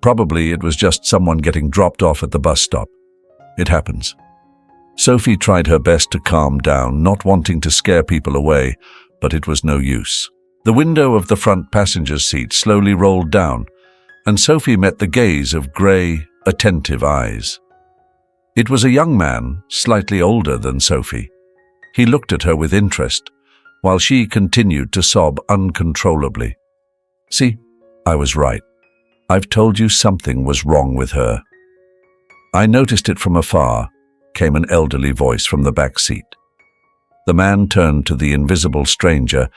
[SPEAKER 1] Probably it was just someone getting dropped off at the bus stop. It happens. Sophie tried her best to calm down, not wanting to scare people away, but it was no use. The window of the front passenger's seat slowly rolled down, and Sophie met the gaze of grey, attentive eyes. It was a young man, slightly older than Sophie. He looked at her with interest, while she continued to sob uncontrollably. See, I was right. I've told you something was wrong with her. I noticed it from afar, came an elderly voice from the back seat. The man turned to the invisible stranger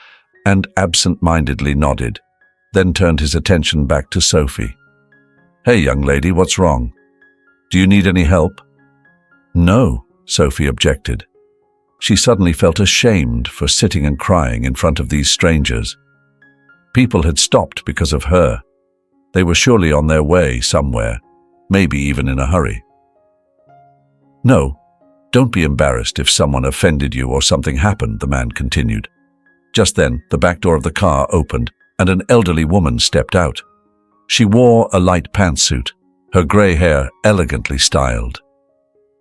[SPEAKER 1] and absent-mindedly nodded, then turned his attention back to Sophie. Hey, young lady, what's wrong? Do you need any help? No, Sophie objected. She suddenly felt ashamed for sitting and crying in front of these strangers. People had stopped because of her. They were surely on their way somewhere, maybe even in a hurry. No, don't be embarrassed if someone offended you or something happened, the man continued. Just then, the back door of the car opened and an elderly woman stepped out. She wore a light pantsuit, her grey hair elegantly styled.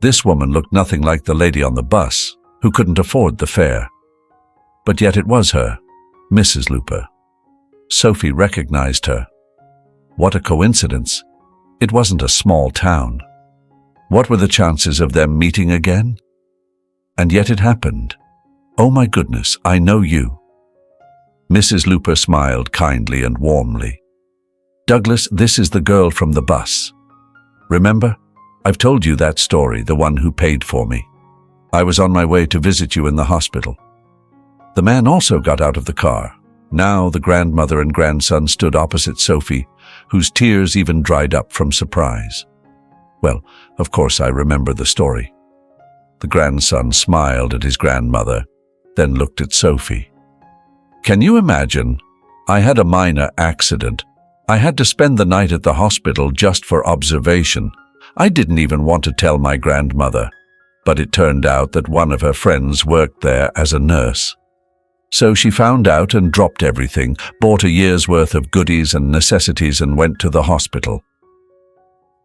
[SPEAKER 1] This woman looked nothing like the lady on the bus, who couldn't afford the fare. But yet it was her, Mrs. Looper. Sophie recognized her. What a coincidence. It wasn't a small town. What were the chances of them meeting again? And yet it happened. Oh my goodness, I know you. Mrs. Looper smiled kindly and warmly. Douglas, this is the girl from the bus. Remember? I've told you that story, the one who paid for me. I was on my way to visit you in the hospital. The man also got out of the car. Now the grandmother and grandson stood opposite Sophie, whose tears even dried up from surprise. Well, of course I remember the story. The grandson smiled at his grandmother, then looked at Sophie. Can you imagine? I had a minor accident. I had to spend the night at the hospital just for observation. I didn't even want to tell my grandmother, but it turned out that one of her friends worked there as a nurse. So she found out and dropped everything, bought a year's worth of goodies and necessities and went to the hospital.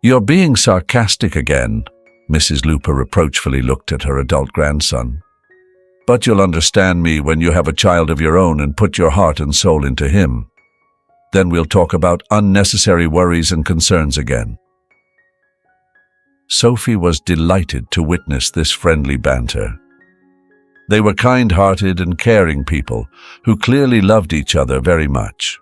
[SPEAKER 1] You're being sarcastic again, Mrs. Looper reproachfully looked at her adult grandson. But you'll understand me when you have a child of your own and put your heart and soul into him. Then we'll talk about unnecessary worries and concerns again. Sophie was delighted to witness this friendly banter. They were kind-hearted and caring people who clearly loved each other very much.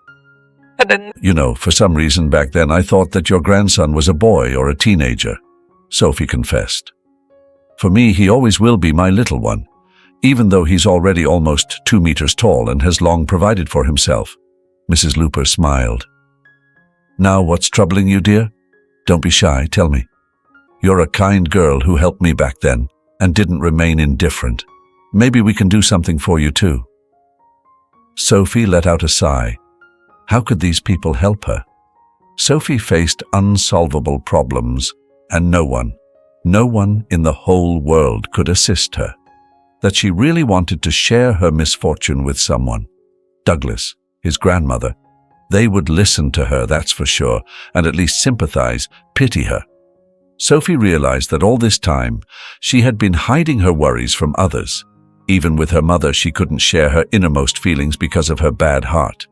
[SPEAKER 1] You know, for some reason back then I thought that your grandson was a boy or a teenager, Sophie confessed. For me, he always will be my little one, even though he's already almost 2 meters tall and has long provided for himself. Mrs. Looper smiled. Now what's troubling you, dear? Don't be shy, tell me. You're a kind girl who helped me back then and didn't remain indifferent. Maybe we can do something for you too. Sophie let out a sigh. How could these people help her? Sophie faced unsolvable problems, and no one in the whole world could assist her. That she really wanted to share her misfortune with someone. Douglas, his grandmother. They would listen to her, that's for sure, and at least sympathize, pity her. Sophie realized that all this time she had been hiding her worries from others. Even with her mother, she couldn't share her innermost feelings because of her bad heart.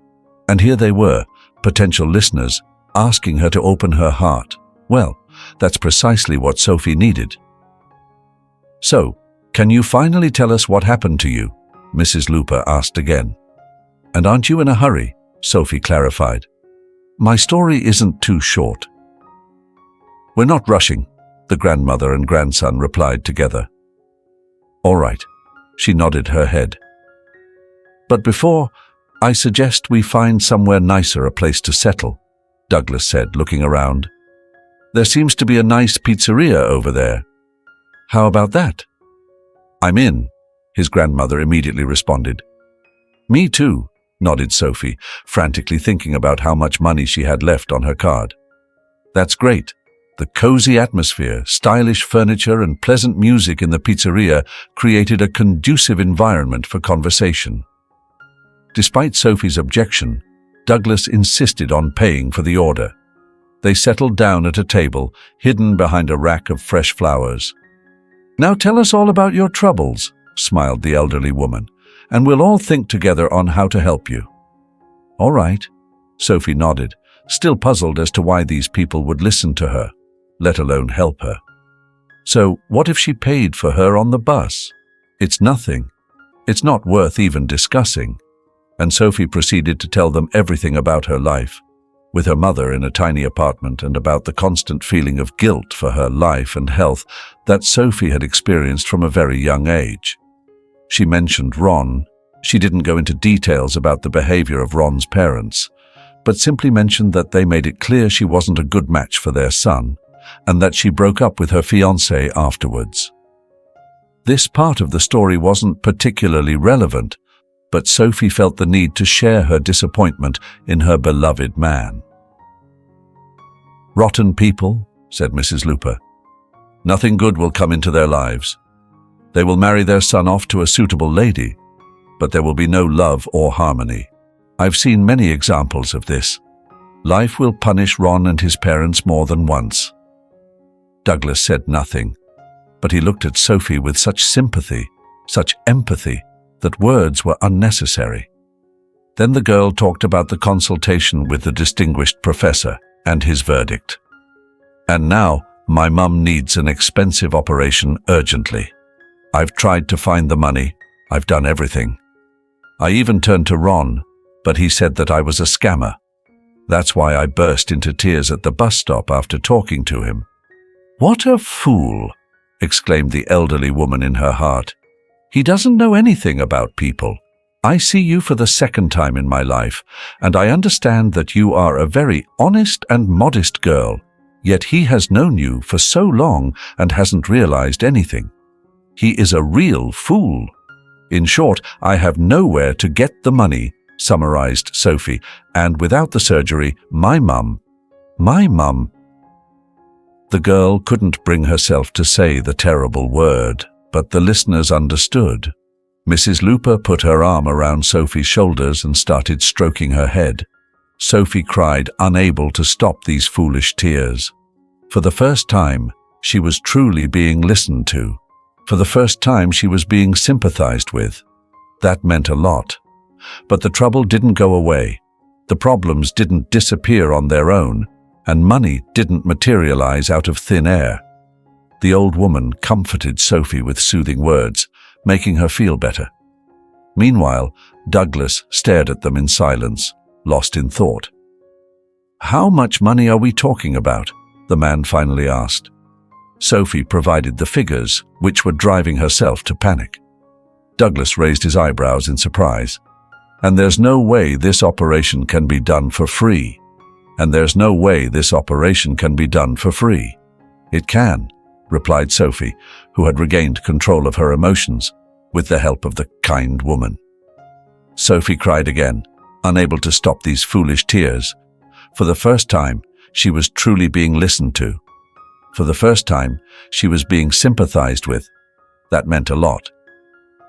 [SPEAKER 1] And here they were, potential listeners, asking her to open her heart. Well, that's precisely what Sophie needed. So, can you finally tell us what happened to you? Mrs. Looper asked again. And aren't you in a hurry? Sophie clarified. My story isn't too short. We're not rushing, the grandmother and grandson replied together. All right, she nodded her head. But before, I suggest we find somewhere nicer a place to settle, Douglas said, looking around. There seems to be a nice pizzeria over there. How about that? I'm in, his grandmother immediately responded. Me too, nodded Sophie, frantically thinking about how much money she had left on her card. That's great. The cozy atmosphere, stylish furniture, and pleasant music in the pizzeria created a conducive environment for conversation. Despite Sophie's objection, Douglas insisted on paying for the order. They settled down at a table, hidden behind a rack of fresh flowers. Now tell us all about your troubles, smiled the elderly woman, and we'll all think together on how to help you. All right, Sophie nodded, still puzzled as to why these people would listen to her, let alone help her. So what if she paid for her on the bus? It's nothing. It's not worth even discussing. And Sophie proceeded to tell them everything about her life, with her mother in a tiny apartment, and about the constant feeling of guilt for her life and health that Sophie had experienced from a very young age. She mentioned Ron. She didn't go into details about the behavior of Ron's parents, but simply mentioned that they made it clear she wasn't a good match for their son, and that she broke up with her fiancé afterwards. This part of the story wasn't particularly relevant, but Sophie felt the need to share her disappointment in her beloved man. "Rotten people," said Mrs. Looper. "Nothing good will come into their lives. They will marry their son off to a suitable lady, but there will be no love or harmony. I've seen many examples of this. Life will punish Ron and his parents more than once." Douglas said nothing, but he looked at Sophie with such sympathy, such empathy, that words were unnecessary. Then the girl talked about the consultation with the distinguished professor and his verdict. "And now, my mum needs an expensive operation urgently. I've tried to find the money. I've done everything. I even turned to Ron, but he said that I was a scammer. That's why I burst into tears at the bus stop after talking to him." "What a fool!" exclaimed the elderly woman in her heart. "He doesn't know anything about people. I see you for the second time in my life, and I understand that you are a very honest and modest girl, yet he has known you for so long and hasn't realized anything. He is a real fool. In short, I have nowhere to get the money," summarized Sophie, "and without the surgery, my mum. The girl couldn't bring herself to say the terrible word, but the listeners understood. Mrs. Looper put her arm around Sophie's shoulders and started stroking her head. Sophie cried, unable to stop these foolish tears. For the first time, she was truly being listened to. For the first time, she was being sympathized with. That meant a lot. But the trouble didn't go away. The problems didn't disappear on their own, and money didn't materialize out of thin air. The old woman comforted Sophie with soothing words, making her feel better. Meanwhile, Douglas stared at them in silence, lost in thought. "How much money are we talking about?" the man finally asked. Sophie provided the figures, which were driving herself to panic. Douglas raised his eyebrows in surprise. "And there's no way this operation can be done for free. And there's no way this operation can be done for free." "It can," replied Sophie, who had regained control of her emotions, with the help of the kind woman. Sophie cried again, unable to stop these foolish tears. For the first time, she was truly being listened to. For the first time, she was being sympathized with. That meant a lot.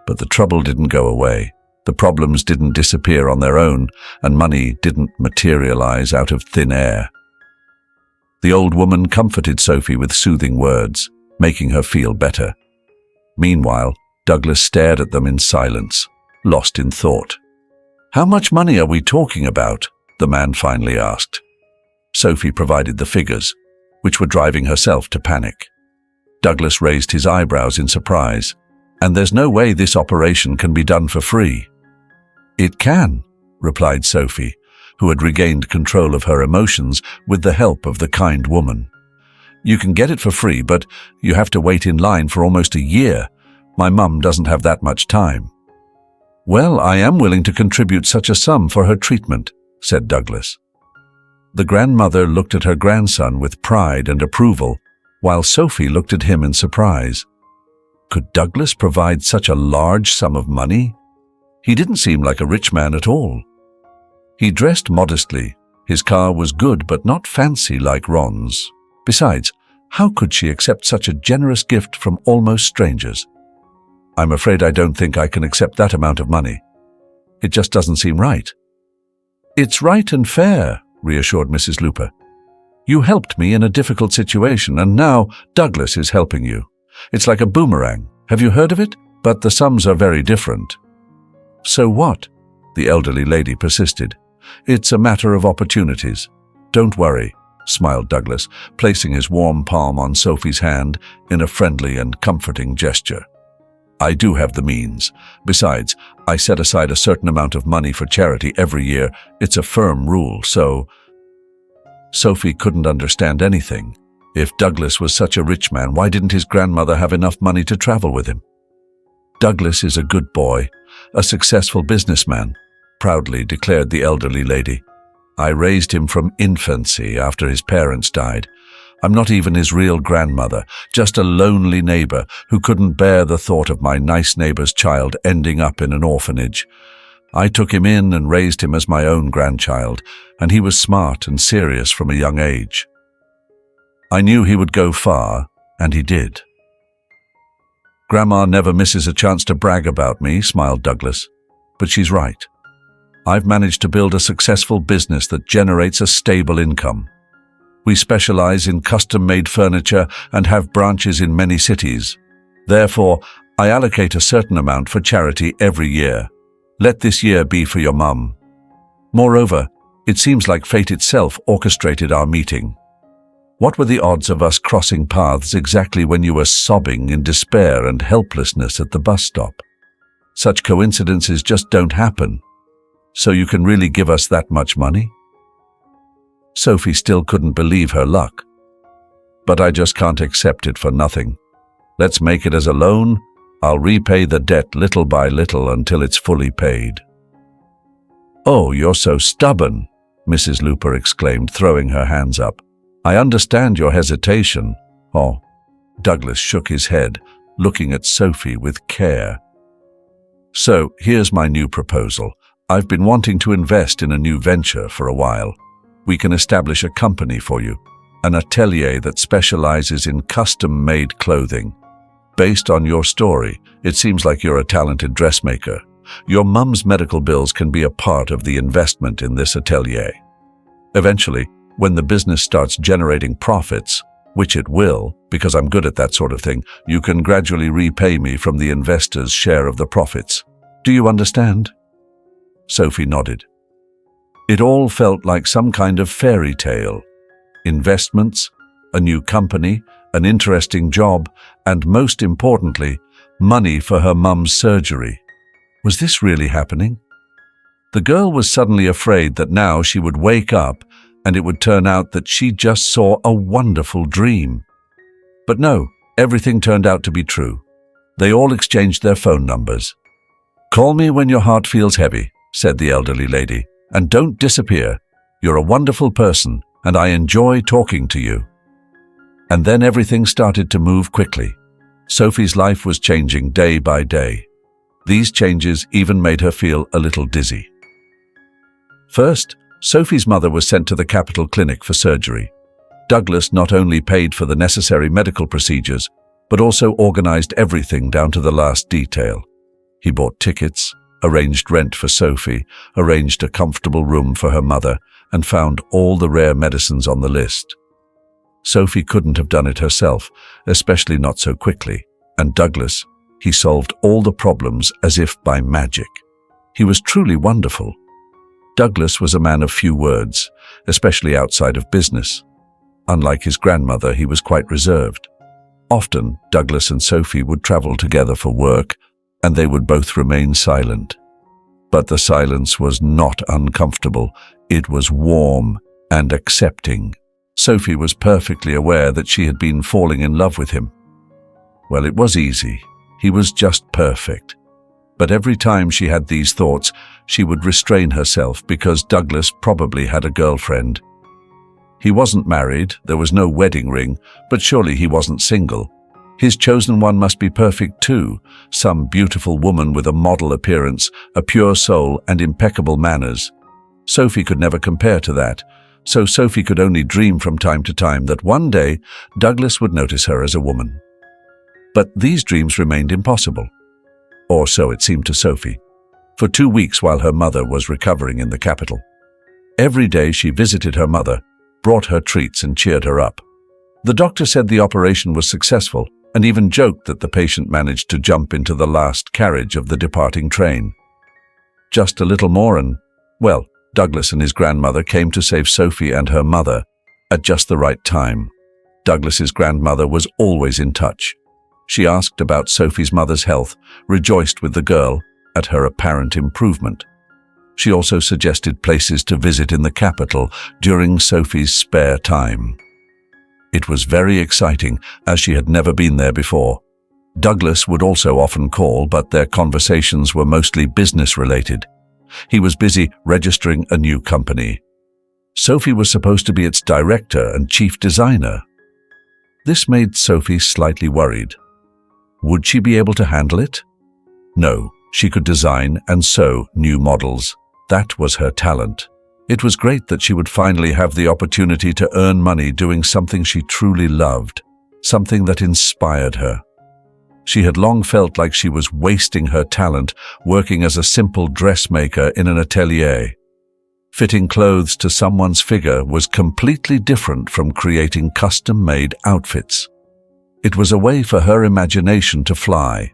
[SPEAKER 1] But the trouble didn't go away. The problems didn't disappear on their own, and money didn't materialize out of thin air. The old woman comforted Sophie with soothing words, making her feel better. Meanwhile, Douglas stared at them in silence, lost in thought. "How much money are we talking about?" the man finally asked. Sophie provided the figures, which were driving herself to panic. Douglas raised his eyebrows in surprise. "And there's no way this operation can be done for free." "It can," replied Sophie, who had regained control of her emotions with the help of the kind woman. "You can get it for free, but you have to wait in line for almost a year. My mum doesn't have that much time." "Well, I am willing to contribute such a sum for her treatment," said Douglas. The grandmother looked at her grandson with pride and approval, while Sophie looked at him in surprise. Could Douglas provide such a large sum of money? He didn't seem like a rich man at all. He dressed modestly. His car was good but not fancy like Ron's. Besides, how could she accept such a generous gift from almost strangers? "I'm afraid I don't think I can accept that amount of money. It just doesn't seem right." "It's right and fair," reassured Mrs. Looper. "You helped me in a difficult situation, and now Douglas is helping you. It's like a boomerang. Have you heard of it? But the sums are very different." "So what?" the elderly lady persisted. "It's a matter of opportunities. Don't worry," smiled Douglas, placing his warm palm on Sophie's hand in a friendly and comforting gesture. "I do have the means. Besides, I set aside a certain amount of money for charity every year. It's a firm rule, so—" Sophie couldn't understand anything. If Douglas was such a rich man, why didn't his grandmother have enough money to travel with him? "Douglas is a good boy, a successful businessman," proudly declared the elderly lady. "I raised him from infancy after his parents died. I'm not even his real grandmother, just a lonely neighbor who couldn't bear the thought of my nice neighbor's child ending up in an orphanage. I took him in and raised him as my own grandchild, and he was smart and serious from a young age. I knew he would go far, and he did. Grandma never misses a chance to brag about me, smiled Douglas. But she's right. I've managed to build a successful business that generates a stable income. We specialize in custom-made furniture and have branches in many cities. Therefore, I allocate a certain amount for charity every year. Let this year be for your mum. Moreover, it seems like fate itself orchestrated our meeting. What were the odds of us crossing paths exactly when you were sobbing in despair and helplessness at the bus stop? Such coincidences just don't happen. So you can really give us that much money? Sophie still couldn't believe her luck. But I just can't accept it for nothing. Let's make it as a loan. I'll repay the debt little by little until it's fully paid. Oh, you're so stubborn, Mrs. Looper exclaimed, throwing her hands up. I understand your hesitation. Oh, Douglas shook his head, looking at Sophie with care. So, here's my new proposal. I've been wanting to invest in a new venture for a while. We can establish a company for you, an atelier that specializes in custom-made clothing. Based on your story, it seems like you're a talented dressmaker. Your mum's medical bills can be a part of the investment in this atelier. Eventually, when the business starts generating profits, which it will, because I'm good at that sort of thing, you can gradually repay me from the investor's share of the profits. Do you understand? Sophie nodded. It all felt like some kind of fairy tale. Investments, a new company, an interesting job, and most importantly, money for her mum's surgery. Was this really happening? The girl was suddenly afraid that now she would wake up and it would turn out that she just saw a wonderful dream. But no, everything turned out to be true. They all exchanged their phone numbers. "Call me when your heart feels heavy," said the elderly lady, "and don't disappear. You're a wonderful person, and I enjoy talking to you." And then everything started to move quickly. Sophie's life was changing day by day. These changes even made her feel a little dizzy. First, Sophie's mother was sent to the Capital Clinic for surgery. Douglas not only paid for the necessary medical procedures, but also organized everything down to the last detail. He bought tickets, arranged rent for Sophie, arranged a comfortable room for her mother, and found all the rare medicines on the list. Sophie couldn't have done it herself, especially not so quickly, and Douglas, he solved all the problems as if by magic. He was truly wonderful. Douglas was a man of few words, especially outside of business. Unlike his grandmother, he was quite reserved. Often, Douglas and Sophie would travel together for work, and they would both remain silent. But the silence was not uncomfortable. It was warm and accepting. Sophie was perfectly aware that she had been falling in love with him. Well, it was easy. He was just perfect. But every time she had these thoughts, she would restrain herself because Douglas probably had a girlfriend. He wasn't married, there was no wedding ring, but surely he wasn't single. His chosen one must be perfect too, some beautiful woman with a model appearance, a pure soul, and impeccable manners. Sophie could never compare to that, so Sophie could only dream from time to time that one day Douglas would notice her as a woman. But these dreams remained impossible. Or so it seemed to Sophie, for 2 weeks while her mother was recovering in the capital. Every day she visited her mother, brought her treats and cheered her up. The doctor said the operation was successful and even joked that the patient managed to jump into the last carriage of the departing train. Just a little more and, well, Douglas and his grandmother came to save Sophie and her mother at just the right time. Douglas's grandmother was always in touch. She asked about Sophie's mother's health, rejoiced with the girl at her apparent improvement. She also suggested places to visit in the capital during Sophie's spare time. It was very exciting, as she had never been there before. Douglas would also often call, but their conversations were mostly business-related. He was busy registering a new company. Sophie was supposed to be its director and chief designer. This made Sophie slightly worried. Would she be able to handle it? No, She could design and sew new models. That was her talent. It was great that she would finally have the opportunity to earn money doing something she truly loved, something that inspired her. She had long felt like she was wasting her talent working as a simple dressmaker in an atelier. Fitting clothes to someone's figure was completely different from creating custom-made outfits. It was a way for her imagination to fly.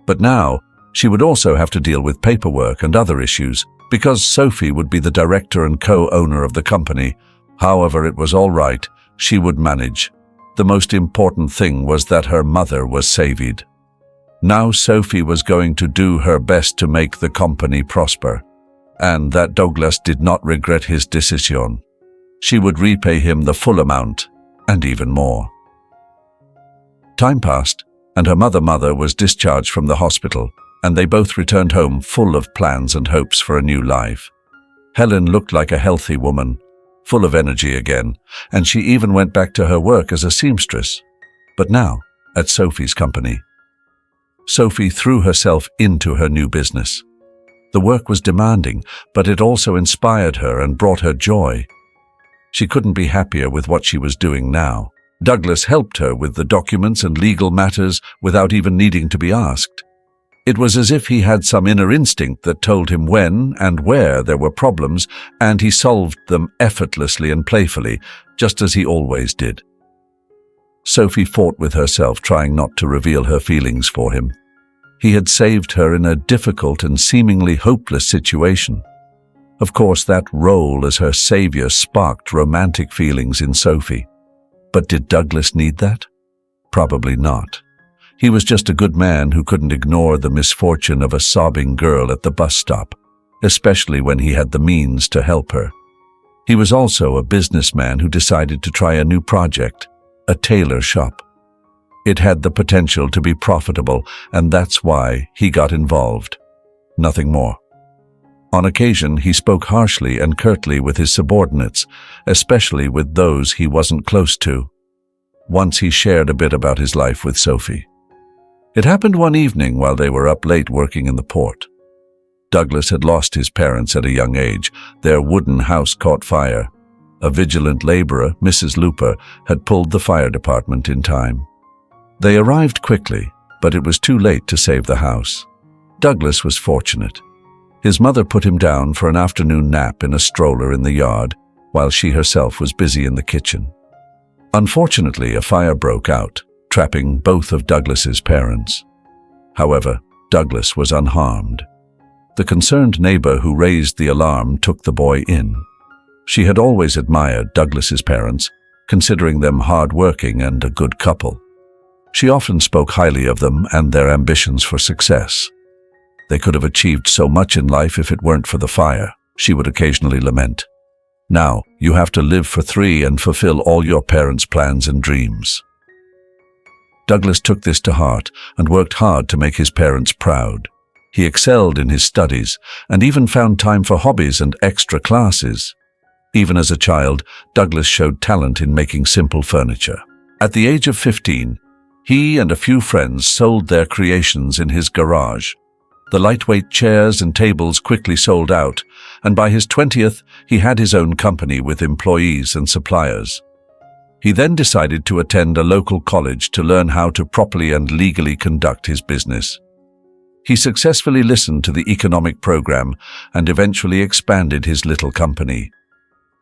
[SPEAKER 1] But now, she would also have to deal with paperwork and other issues, because Sophie would be the director and co-owner of the company. However, it was all right. She would manage. The most important thing was that her mother was saved. Now Sophie was going to do her best to make the company prosper, and that Douglas did not regret his decision. She would repay him the full amount, and even more. Time passed, and her mother was discharged from the hospital, and they both returned home full of plans and hopes for a new life. Helen looked like a healthy woman, full of energy again, and she even went back to her work as a seamstress, but now at Sophie's company. Sophie threw herself into her new business. The work was demanding, but it also inspired her and brought her joy. She couldn't be happier with what she was doing now. Douglas helped her with the documents and legal matters without even needing to be asked. It was as if he had some inner instinct that told him when and where there were problems, and he solved them effortlessly and playfully, just as he always did. Sophie fought with herself, trying not to reveal her feelings for him. He had saved her in a difficult and seemingly hopeless situation. Of course, that role as her savior sparked romantic feelings in Sophie. But did Douglas need that? Probably not. He was just a good man who couldn't ignore the misfortune of a sobbing girl at the bus stop, especially when he had the means to help her. He was also a businessman who decided to try a new project, a tailor shop. It had the potential to be profitable, and that's why he got involved. Nothing more. On occasion, he spoke harshly and curtly with his subordinates, especially with those he wasn't close to. Once he shared a bit about his life with Sophie. It happened one evening while they were up late working in the port. Douglas had lost his parents at a young age. Their wooden house caught fire. A vigilant laborer, Mrs. Looper, had pulled the fire department in time. They arrived quickly, but it was too late to save the house. Douglas was fortunate. His mother put him down for an afternoon nap in a stroller in the yard, while she herself was busy in the kitchen. Unfortunately, a fire broke out, trapping both of Douglas's parents. However, Douglas was unharmed. The concerned neighbor who raised the alarm took the boy in. She had always admired Douglas's parents, considering them hard-working and a good couple. She often spoke highly of them and their ambitions for success. They could have achieved so much in life if it weren't for the fire, she would occasionally lament. Now, you have to live for 3 and fulfill all your parents' plans and dreams. Douglas took this to heart and worked hard to make his parents proud. He excelled in his studies and even found time for hobbies and extra classes. Even as a child, Douglas showed talent in making simple furniture. At the age of 15, he and a few friends sold their creations in his garage. The lightweight chairs and tables quickly sold out, and by his 20th, he had his own company with employees and suppliers. He then decided to attend a local college to learn how to properly and legally conduct his business. He successfully listened to the economic program and eventually expanded his little company.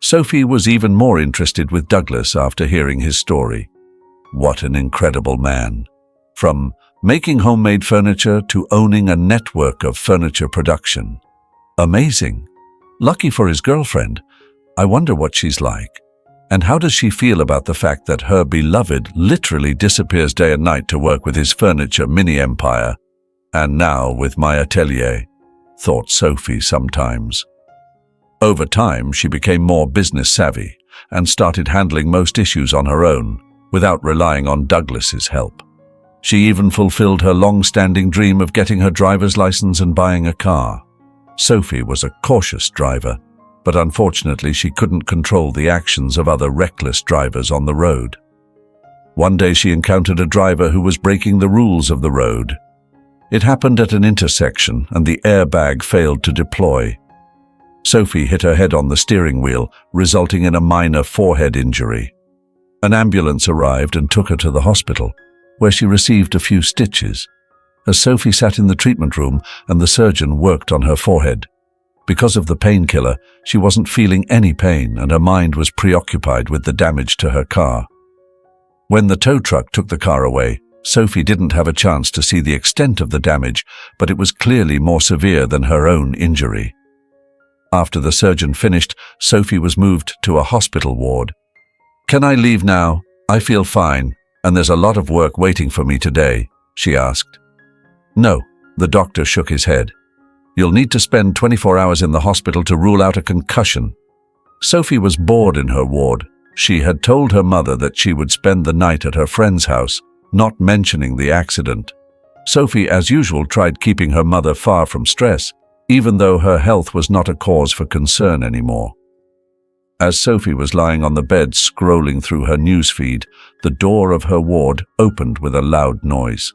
[SPEAKER 1] Sophie was even more interested with Douglas after hearing his story. What an incredible man! From making homemade furniture to owning a network of furniture production. Amazing! Lucky for his girlfriend. I wonder what she's like. And how does she feel about the fact that her beloved literally disappears day and night to work with his furniture mini-empire? And now with my atelier, thought Sophie sometimes. Over time, she became more business savvy and started handling most issues on her own, without relying on Douglas's help. She even fulfilled her long-standing dream of getting her driver's license and buying a car. Sophie was a cautious driver, but unfortunately she couldn't control the actions of other reckless drivers on the road. One day she encountered a driver who was breaking the rules of the road. It happened at an intersection, and the airbag failed to deploy. Sophie hit her head on the steering wheel, resulting in a minor forehead injury. An ambulance arrived and took her to the hospital, where she received a few stitches. As Sophie sat in the treatment room and the surgeon worked on her forehead. Because of the painkiller, she wasn't feeling any pain, and her mind was preoccupied with the damage to her car. When the tow truck took the car away, Sophie didn't have a chance to see the extent of the damage, but it was clearly more severe than her own injury. After the surgeon finished, Sophie was moved to a hospital ward. "Can I leave now? I feel fine, and there's a lot of work waiting for me today," she asked. "No," the doctor shook his head. "You'll need to spend 24 hours in the hospital to rule out a concussion." Sophie was bored in her ward. She had told her mother that she would spend the night at her friend's house, not mentioning the accident. Sophie, as usual, tried keeping her mother far from stress, even though her health was not a cause for concern anymore. As Sophie was lying on the bed scrolling through her newsfeed, the door of her ward opened with a loud noise.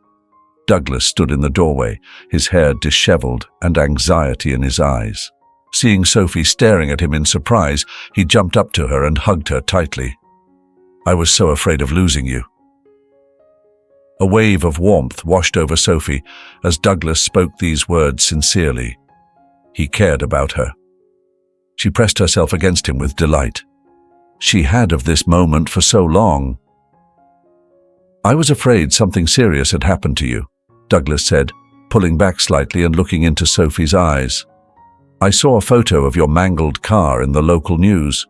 [SPEAKER 1] Douglas stood in the doorway, his hair disheveled and anxiety in his eyes. Seeing Sophie staring at him in surprise, he jumped up to her and hugged her tightly. "I was so afraid of losing you." A wave of warmth washed over Sophie as Douglas spoke these words sincerely. He cared about her. She pressed herself against him with delight. She had of this moment for so long. "I was afraid something serious had happened to you," Douglas said, pulling back slightly and looking into Sophie's eyes. "I saw a photo of your mangled car in the local news.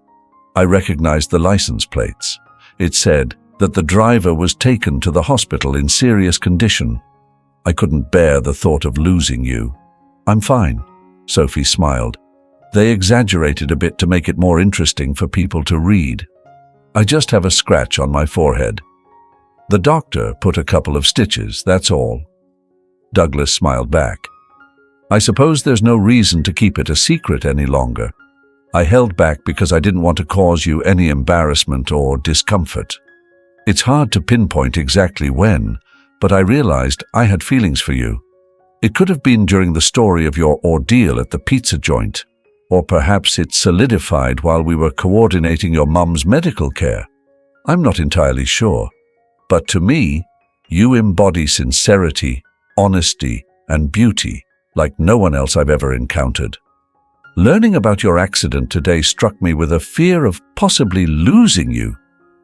[SPEAKER 1] I recognized the license plates. It said that the driver was taken to the hospital in serious condition. I couldn't bear the thought of losing you." "I'm fine," Sophie smiled. "They exaggerated a bit to make it more interesting for people to read. I just have a scratch on my forehead. The doctor put a couple of stitches, that's all." Douglas smiled back. "I suppose there's no reason to keep it a secret any longer. I held back because I didn't want to cause you any embarrassment or discomfort. It's hard to pinpoint exactly when, but I realized I had feelings for you. It could have been during the story of your ordeal at the pizza joint, or perhaps it solidified while we were coordinating your mum's medical care. I'm not entirely sure. But to me, you embody sincerity, honesty, and beauty like no one else I've ever encountered. Learning about your accident today struck me with a fear of possibly losing you,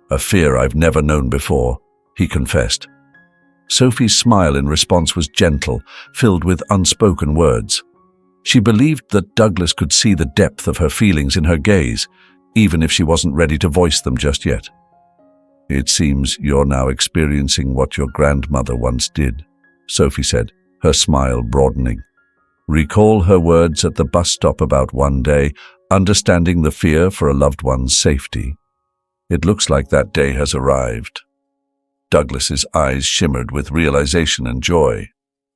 [SPEAKER 1] a fear I've never known before," he confessed. Sophie's smile in response was gentle, filled with unspoken words. She believed that Douglas could see the depth of her feelings in her gaze, even if she wasn't ready to voice them just yet. "It seems you're now experiencing what your grandmother once did," Sophie said, her smile broadening. "Recall her words at the bus stop about one day, understanding the fear for a loved one's safety. It looks like that day has arrived." Douglas's eyes shimmered with realization and joy.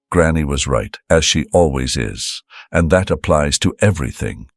[SPEAKER 1] Granny was right, as she always is, and that applies to everything.